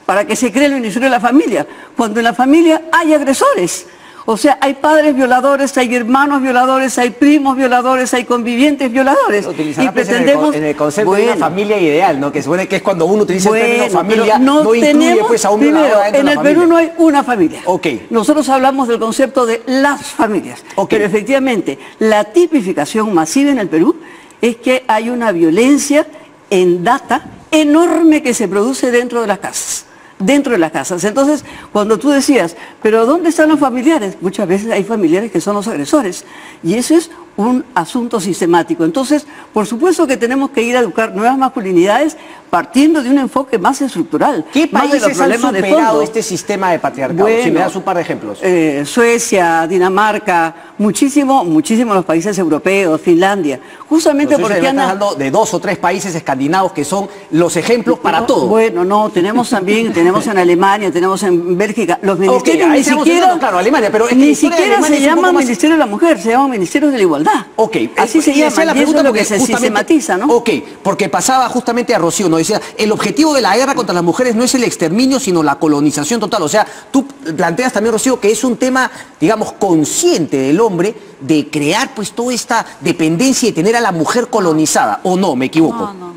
para que se cree el Ministerio de la Familia, cuando en la familia hay agresores. O sea, hay padres violadores, hay hermanos violadores, hay primos violadores, hay convivientes violadores. Y pretendemos en el concepto de una familia ideal, ¿no? Que supone que es cuando uno utiliza el término familia, no incluye pues a un violador dentro de la familia. En el Perú no hay una familia. Nosotros hablamos del concepto de las familias. Pero efectivamente, la tipificación masiva en el Perú es que hay una violencia en data enorme que se produce dentro de las casas. Entonces, cuando tú decías, ¿pero dónde están los familiares? Muchas veces hay familiares que son los agresores. Y eso es un asunto sistemático. Entonces, por supuesto que tenemos que ir a educar nuevas masculinidades partiendo de un enfoque más estructural. ¿Qué países han superado este sistema de patriarcado? Bueno, si me das un par de ejemplos. Suecia, Dinamarca, muchísimo los países europeos, Finlandia. Justamente porque están hablando de 2 o 3 países escandinavos que son los ejemplos para todo. Bueno, no, tenemos también, tenemos en Alemania, tenemos en Bélgica. Los ministerios ni siquiera, claro, Alemania, pero ni siquiera se llama Ministerio de la Mujer, se llama Ministerio de la Igualdad. Así se llama, la pregunta, lo que se sistematiza, ¿no? Porque pasaba justamente a Rocío, ¿no? Decía, el objetivo de la guerra contra las mujeres no es el exterminio, sino la colonización total. O sea, tú planteas también, Rocío, que es un tema, digamos, consciente del hombre de crear pues toda esta dependencia y tener a la mujer colonizada, ¿o no? ¿Me equivoco? No.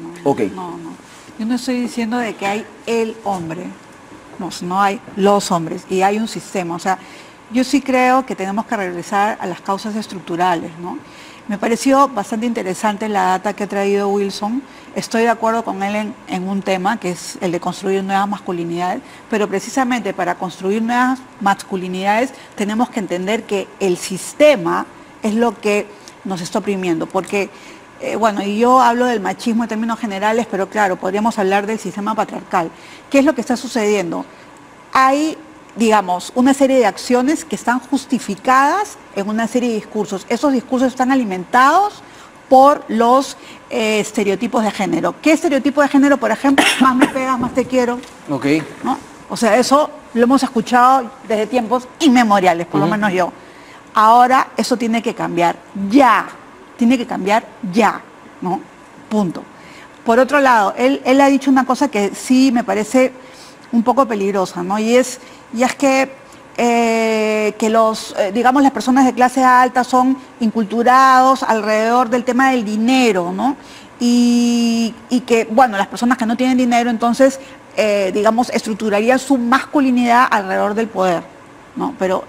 Yo no estoy diciendo de que hay el hombre, no hay los hombres, y hay un sistema, o sea, yo sí creo que tenemos que regresar a las causas estructurales, ¿no? Me pareció bastante interesante la data que ha traído Wilson. Estoy de acuerdo con él en un tema, que es el de construir nuevas masculinidades, pero precisamente para construir nuevas masculinidades tenemos que entender que el sistema es lo que nos está oprimiendo, porque, bueno, y yo hablo del machismo en términos generales, pero claro, podríamos hablar del sistema patriarcal. ¿Qué es lo que está sucediendo? Hay, digamos, una serie de acciones que están justificadas en una serie de discursos. Esos discursos están alimentados por los estereotipos de género. ¿Qué estereotipo de género, por ejemplo? Más me pegas, más te quiero. ¿No? O sea, eso lo hemos escuchado desde tiempos inmemoriales, por lo menos yo. Ahora eso tiene que cambiar ya. Tiene que cambiar ya, ¿no? Punto. Por otro lado, él ha dicho una cosa que sí me parece un poco peligrosa, ¿no? Y es que digamos, las personas de clase alta son inculturados alrededor del tema del dinero, ¿no? Y que, bueno, las personas que no tienen dinero, entonces, digamos, estructurarían su masculinidad alrededor del poder, ¿no? Pero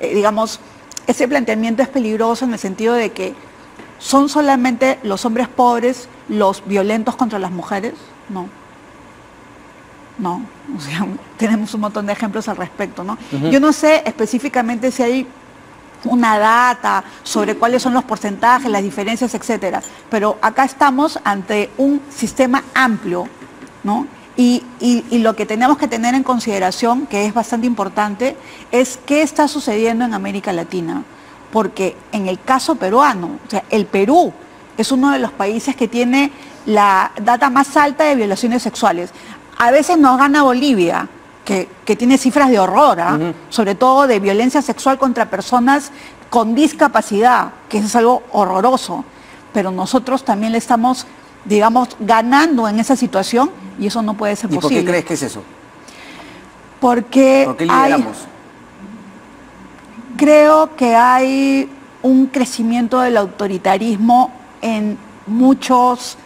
digamos, ese planteamiento es peligroso en el sentido de que ¿son solamente los hombres pobres los violentos contra las mujeres? No. No, o sea, tenemos un montón de ejemplos al respecto, ¿no? Yo no sé específicamente si hay una data sobre cuáles son los porcentajes, las diferencias, etcétera, pero acá estamos ante un sistema amplio, ¿no? Y lo que tenemos que tener en consideración, que es bastante importante, es qué está sucediendo en América Latina, porque en el caso peruano, o sea, el Perú es uno de los países que tiene la data más alta de violaciones sexuales. A veces nos gana Bolivia, que tiene cifras de horror, sobre todo de violencia sexual contra personas con discapacidad, que eso es algo horroroso. Pero nosotros también le estamos, digamos, ganando en esa situación y eso no puede ser posible. ¿Y por qué crees que es eso? Porque ¿Por qué lideramos? Creo que hay un crecimiento del autoritarismo en muchos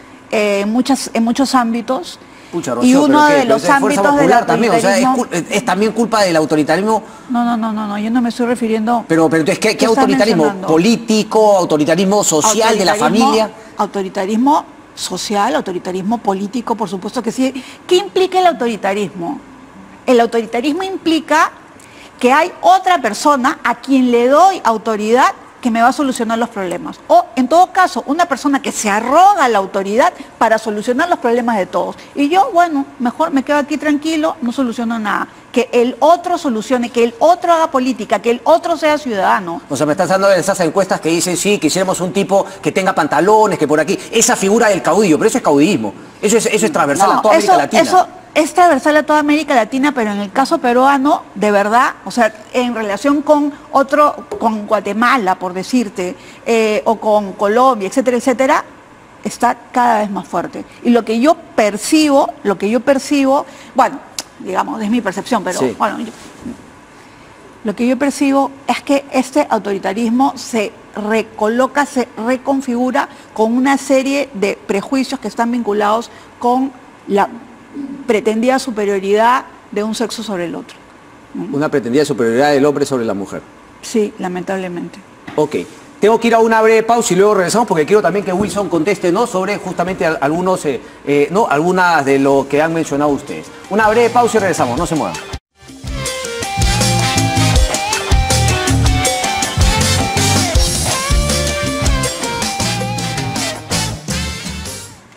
ámbitos. Pucha, Rocío, y uno de los ámbitos del autoritarismo... O sea, ¿es también culpa del autoritarismo? No, yo no me estoy refiriendo... Pero entonces, ¿qué autoritarismo? ¿Político, autoritarismo social, de la familia? Autoritarismo social, autoritarismo político, por supuesto que sí. ¿Qué implica el autoritarismo? El autoritarismo implica que hay otra persona a quien le doy autoridad que me va a solucionar los problemas. O, en todo caso, una persona que se arroga la autoridad para solucionar los problemas de todos. Y yo, bueno, mejor me quedo aquí tranquilo, no soluciono nada. Que el otro solucione, que el otro haga política, que el otro sea ciudadano. O sea, me estás dando esas encuestas que dicen, sí, quisiéramos un tipo que tenga pantalones, que por aquí... Esa figura del caudillo, pero eso es caudillismo. Eso es transversal a toda América Latina. Eso es transversal a toda América Latina, pero en el caso peruano, de verdad, o sea, en relación con Guatemala, por decirte, o con Colombia, etcétera, etcétera, está cada vez más fuerte. Y lo que yo percibo, bueno, digamos, es mi percepción, pero sí. Bueno, lo que yo percibo es que este autoritarismo se recoloca, se reconfigura con una serie de prejuicios que están vinculados con la pretendida superioridad de un sexo sobre el otro. Una pretendida superioridad del hombre sobre la mujer. Sí, lamentablemente. Ok. Tengo que ir a una breve pausa y luego regresamos porque quiero también que Wilson conteste, ¿no?, sobre justamente algunas de lo que han mencionado ustedes. Una breve pausa y regresamos, no se muevan.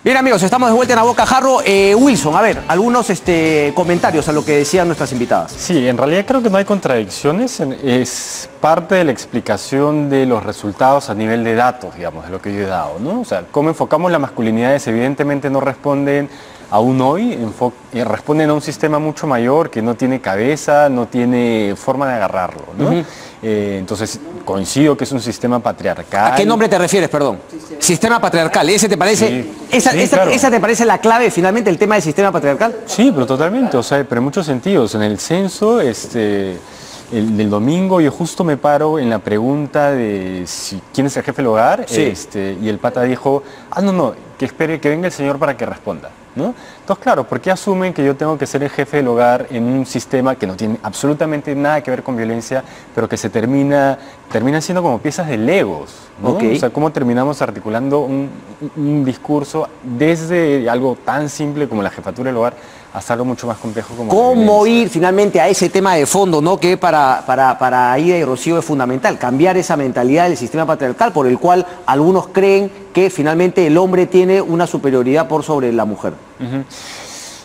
Bien, amigos, estamos de vuelta en A Bocajarro. Wilson, a ver, algunos comentarios a lo que decían nuestras invitadas. Sí, en realidad creo que no hay contradicciones. Es parte de la explicación de los resultados a nivel de datos, digamos, de lo que yo he dado, ¿no? O sea, cómo enfocamos las masculinidades evidentemente no responden a un hoy, responden a un sistema mucho mayor que no tiene cabeza, no tiene forma de agarrarlo, ¿no? Entonces, coincido que es un sistema patriarcal. ¿A qué nombre te refieres, perdón? Sistema patriarcal. ¿Ese te parece, sí, claro. ¿Esa te parece la clave finalmente, el tema del sistema patriarcal? Sí, pero totalmente, o sea, pero en muchos sentidos. En el censo, del domingo, yo justo me paro en la pregunta de quién es el jefe del hogar, sí. Y el pata dijo, no, que espere que venga el señor para que responda, ¿no? Entonces, claro, ¿por qué asumen que yo tengo que ser el jefe del hogar en un sistema que no tiene absolutamente nada que ver con violencia, pero que se termina siendo como piezas de legos, ¿no? Okay. O sea, ¿cómo terminamos articulando un discurso desde algo tan simple como la jefatura del hogar hasta algo mucho más complejo como ¿Cómo ir finalmente a ese tema de fondo, ¿no?, que para Aida y Rocío es fundamental, cambiar esa mentalidad del sistema patriarcal por el cual algunos creen que finalmente el hombre tiene una superioridad por sobre la mujer?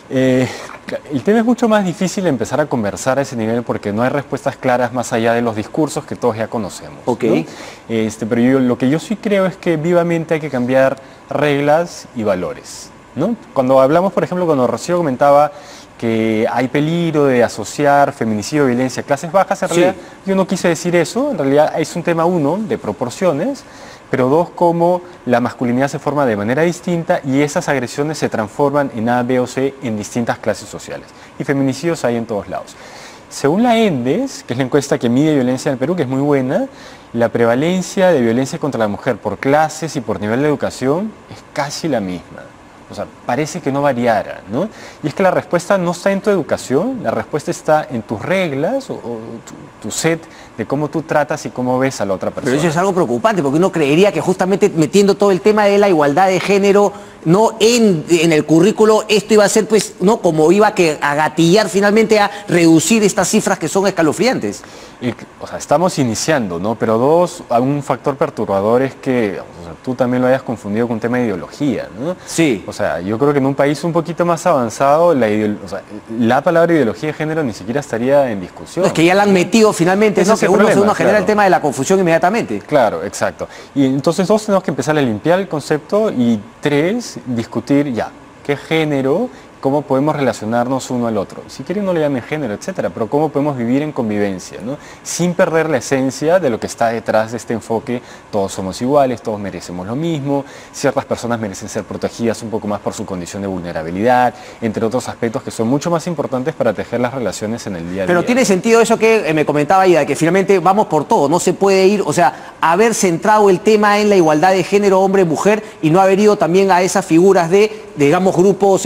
El tema es mucho más difícil empezar a conversar a ese nivel porque no hay respuestas claras más allá de los discursos que todos ya conocemos, okay, ¿no? Pero lo que yo sí creo es que vivamente hay que cambiar reglas y valores, ¿no? Cuando hablamos, por ejemplo, cuando Rocío comentaba que hay peligro de asociar feminicidio, violencia a clases bajas, en realidad yo no quise decir eso, en realidad es un tema, uno, de proporciones, pero dos, cómo la masculinidad se forma de manera distinta y esas agresiones se transforman en A, B o C en distintas clases sociales. Y feminicidios hay en todos lados. Según la ENDES, que es la encuesta que mide violencia en el Perú, que es muy buena, la prevalencia de violencia contra la mujer por clases y por nivel de educación es casi la misma. o sea, parece que no variara, ¿no? Y es que la respuesta no está en tu educación, la respuesta está en tus reglas o tu set de cómo tú tratas y cómo ves a la otra persona. Pero eso es algo preocupante, porque uno creería que justamente metiendo todo el tema de la igualdad de género, no en el currículo, esto iba a ser, pues, no como iba a gatillar finalmente a reducir estas cifras que son escalofriantes. O sea, estamos iniciando, ¿no? Pero un factor perturbador es que o sea, tú también lo hayas confundido con un tema de ideología, ¿no? Sí. O sea, yo creo que en un país un poquito más avanzado, la palabra ideología de género ni siquiera estaría en discusión. Es que ya la han metido finalmente, ¿no? Que uno genera el tema de la confusión inmediatamente. Claro, exacto. Y entonces tenemos que empezar a limpiar el concepto y 3, discutir ya, ¿qué género? Cómo podemos relacionarnos uno al otro. Si quieren no le llamen género, etcétera, pero cómo podemos vivir en convivencia, ¿no? Sin perder la esencia de lo que está detrás de este enfoque. Todos somos iguales, todos merecemos lo mismo, ciertas personas merecen ser protegidas un poco más por su condición de vulnerabilidad, entre otros aspectos que son mucho más importantes para tejer las relaciones en el día a día. Pero tiene sentido eso que me comentaba Ida, que finalmente vamos por todo, no se puede ir, o sea, haber centrado el tema en la igualdad de género hombre-mujer y no haber ido también a esas figuras de digamos, grupos,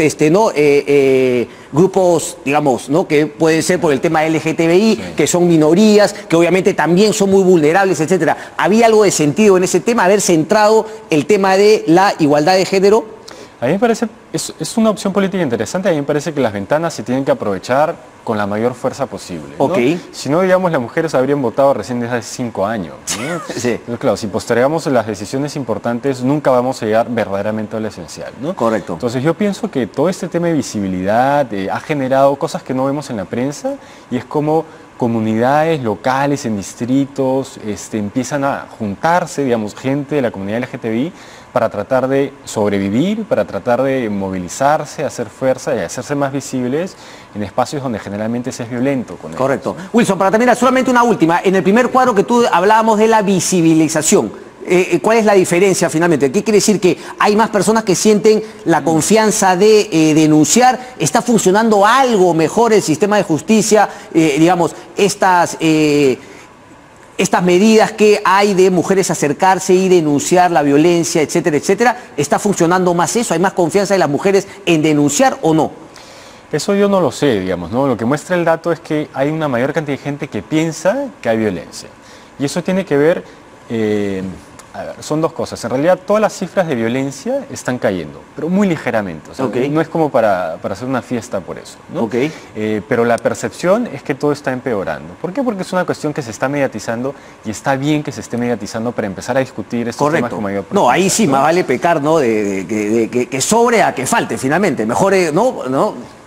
grupos, digamos, ¿no? Que pueden ser por el tema LGTBI, sí, que son minorías, que obviamente también son muy vulnerables, etcétera. ¿Había algo de sentido en ese tema, haber centrado el tema de la igualdad de género? A mí me parece, es una opción política interesante, a mí me parece que las ventanas se tienen que aprovechar con la mayor fuerza posible, ¿no? Okay. Si no, digamos, las mujeres habrían votado recién desde hace 5 años, ¿no? Sí. Entonces, claro, si postergamos las decisiones importantes, nunca vamos a llegar verdaderamente a lo esencial, ¿no? Correcto. Entonces yo pienso que todo este tema de visibilidad ha generado cosas que no vemos en la prensa y es como comunidades locales, en distritos, empiezan a juntarse, digamos, gente de la comunidad LGTBI para tratar de sobrevivir, para tratar de movilizarse, hacer fuerza y hacerse más visibles en espacios donde generalmente se es violento con ellos. Correcto. Wilson, para terminar, solamente una última. En el primer cuadro que tú hablábamos de la visibilización, ¿cuál es la diferencia finalmente? ¿Qué quiere decir? Que hay más personas que sienten la confianza de denunciar. ¿Está funcionando algo mejor el sistema de justicia? Digamos, estas medidas que hay de mujeres acercarse y denunciar la violencia, etcétera, etcétera. ¿Está funcionando más eso? ¿Hay más confianza de las mujeres en denunciar o no? Eso yo no lo sé, digamos, ¿no? Lo que muestra el dato es que hay una mayor cantidad de gente que piensa que hay violencia. Y eso tiene que ver, a ver, son dos cosas. En realidad todas las cifras de violencia están cayendo, pero muy ligeramente. O sea, okay, no es como para hacer una fiesta por eso, ¿no? Okay. Pero la percepción es que todo está empeorando. ¿Por qué? Porque es una cuestión que se está mediatizando y está bien que se esté mediatizando para empezar a discutir estos temas con mayor profundidad. No, ahí sí, ¿no? Más vale pecar, ¿no? De que sobre a que falte finalmente. Mejor, ¿no?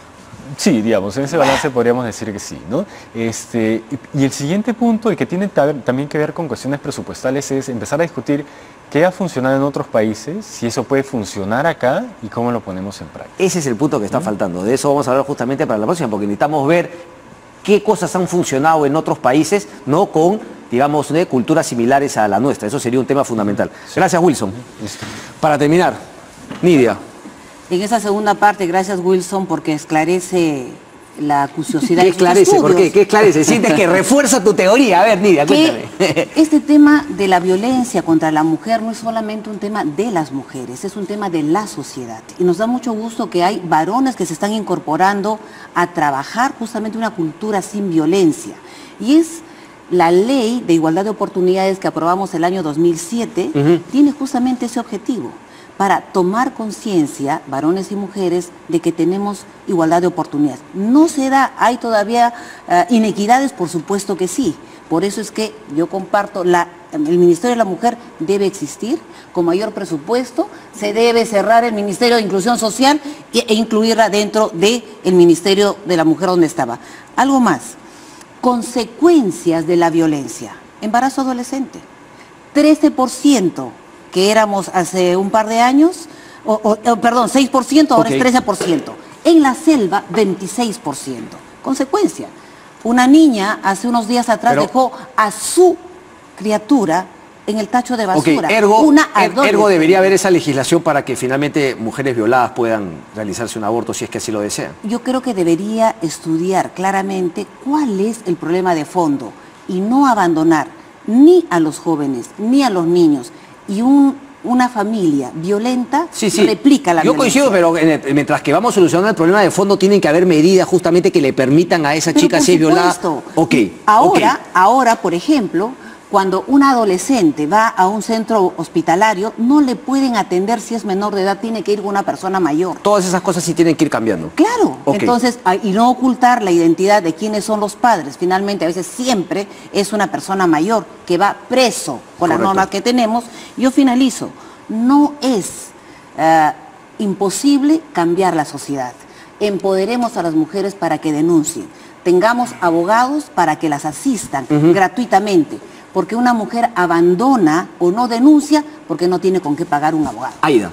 Sí, digamos, en ese balance podríamos decir que sí, ¿no? Y el siguiente punto, y que tiene también que ver con cuestiones presupuestales, es empezar a discutir qué ha funcionado en otros países, si eso puede funcionar acá y cómo lo ponemos en práctica. Ese es el punto que está faltando. De eso vamos a hablar justamente para la próxima, porque necesitamos ver qué cosas han funcionado en otros países, ¿no? Con, digamos, de culturas similares a la nuestra. Eso sería un tema fundamental. Sí. Gracias, Wilson. Para terminar, Nidia. En esa segunda parte, gracias Wilson, porque esclarece la acuciosidad. ¿Qué esclarece? ¿Por qué? ¿Qué esclarece? Sientes que refuerza tu teoría. A ver, Nidia, cuéntame. Este tema de la violencia contra la mujer no es solamente un tema de las mujeres, es un tema de la sociedad. Y nos da mucho gusto que hay varones que se están incorporando a trabajar justamente una cultura sin violencia. Y es la ley de igualdad de oportunidades que aprobamos el año 2007, tiene justamente ese objetivo, para tomar conciencia, varones y mujeres, de que tenemos igualdad de oportunidades. No se da, hay todavía inequidades, por supuesto que sí. Por eso es que yo comparto, el Ministerio de la Mujer debe existir con mayor presupuesto, se debe cerrar el Ministerio de Inclusión Social e incluirla dentro del Ministerio de la Mujer donde estaba. Algo más, consecuencias de la violencia. Embarazo adolescente, 13%. Que éramos hace un par de años, perdón, 6%, ahora es 13%. En la selva, 26%. Consecuencia, una niña hace unos días atrás dejó a su criatura en el tacho de basura. Ergo debería haber esa legislación para que finalmente mujeres violadas puedan realizarse un aborto si es que así lo desean. Yo creo que debería estudiar claramente cuál es el problema de fondo y no abandonar ni a los jóvenes ni a los niños. Y un una familia violenta replica la violencia. Yo coincido, pero mientras que vamos solucionando el problema de fondo, tienen que haber medidas justamente que le permitan a esa chica ser violada. Ahora, por ejemplo, cuando un adolescente va a un centro hospitalario, no le pueden atender si es menor de edad, tiene que ir con una persona mayor. Todas esas cosas sí tienen que ir cambiando. Claro, entonces, y no ocultar la identidad de quiénes son los padres. Finalmente, a veces siempre es una persona mayor que va preso con las normas que tenemos. Yo finalizo. No es imposible cambiar la sociedad. Empoderemos a las mujeres para que denuncien. Tengamos abogados para que las asistan gratuitamente. Porque una mujer abandona o no denuncia porque no tiene con qué pagar un abogado. Aida.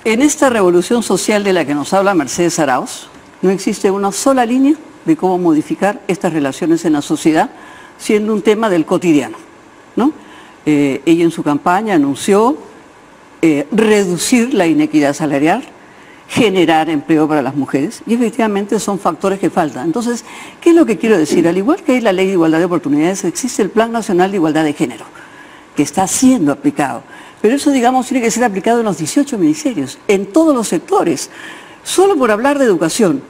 En esta revolución social de la que nos habla Mercedes Arauz, no existe una sola línea de cómo modificar estas relaciones en la sociedad, siendo un tema del cotidiano, ¿no? Ella en su campaña anunció reducir la inequidad salarial, generar empleo para las mujeres, y efectivamente son factores que faltan. Entonces, ¿qué es lo que quiero decir? Al igual que hay la Ley de Igualdad de Oportunidades, existe el Plan Nacional de Igualdad de Género, que está siendo aplicado. Pero eso, digamos, tiene que ser aplicado en los 18 ministerios, en todos los sectores. Solo por hablar de educación,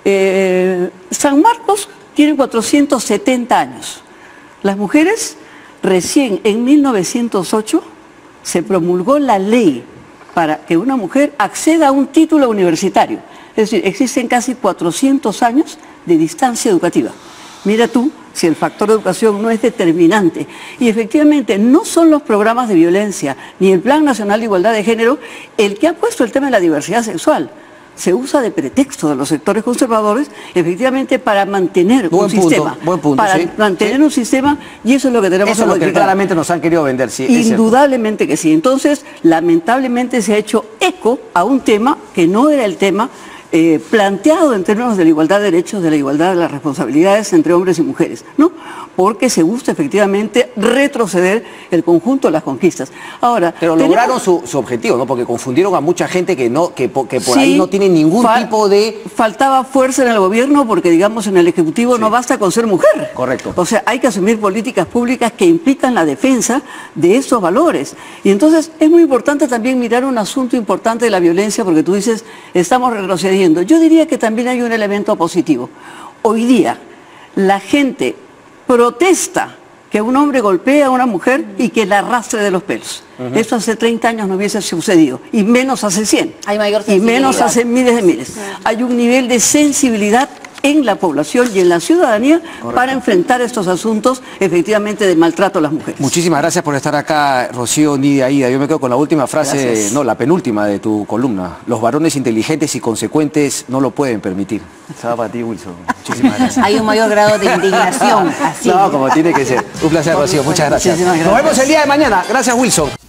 San Marcos tiene 470 años. Las mujeres, recién en 1908, se promulgó la ley para que una mujer acceda a un título universitario. Es decir, existen casi 400 años de distancia educativa. Mira tú si el factor de educación no es determinante. Y efectivamente no son los programas de violencia ni el Plan Nacional de Igualdad de Género el que ha puesto el tema de la diversidad sexual. Se usa de pretexto de los sectores conservadores, efectivamente, para mantener un sistema. Para mantener un sistema, y eso es lo que tenemos que modificar. Eso es lo que claramente nos han querido vender, sí. Indudablemente que sí. Entonces, lamentablemente se ha hecho eco a un tema que no era el tema planteado en términos de la igualdad de derechos, de la igualdad de las responsabilidades entre hombres y mujeres, ¿no? Porque se busca efectivamente retroceder el conjunto de las conquistas. Ahora, pero lograron su objetivo, ¿no? Porque confundieron a mucha gente que por ahí no tiene ningún tipo de... Faltaba fuerza en el gobierno porque, digamos, en el Ejecutivo no basta con ser mujer. Correcto. O sea, hay que asumir políticas públicas que implican la defensa de esos valores. Y entonces es muy importante también mirar un asunto importante de la violencia, porque tú dices, estamos retrocediendo. Yo diría que también hay un elemento positivo. Hoy día la gente protesta que un hombre golpee a una mujer y que la arrastre de los pelos. Eso hace 30 años no hubiese sucedido, y menos hace 100. Hay mayor sensibilidad. Y menos hace miles de miles. Hay un nivel de sensibilidad en la población y en la ciudadanía para enfrentar estos asuntos efectivamente de maltrato a las mujeres. Muchísimas gracias por estar acá, Rocío, Nidia, Aida. Yo me quedo con la última frase, no, la penúltima de tu columna. Los varones inteligentes y consecuentes no lo pueden permitir. Estaba para ti, Wilson. Muchísimas gracias. Hay un mayor grado de indignación. Así. No, como tiene que ser. Un placer, Rocío. Muchas gracias. Nos vemos el día de mañana. Gracias, Wilson.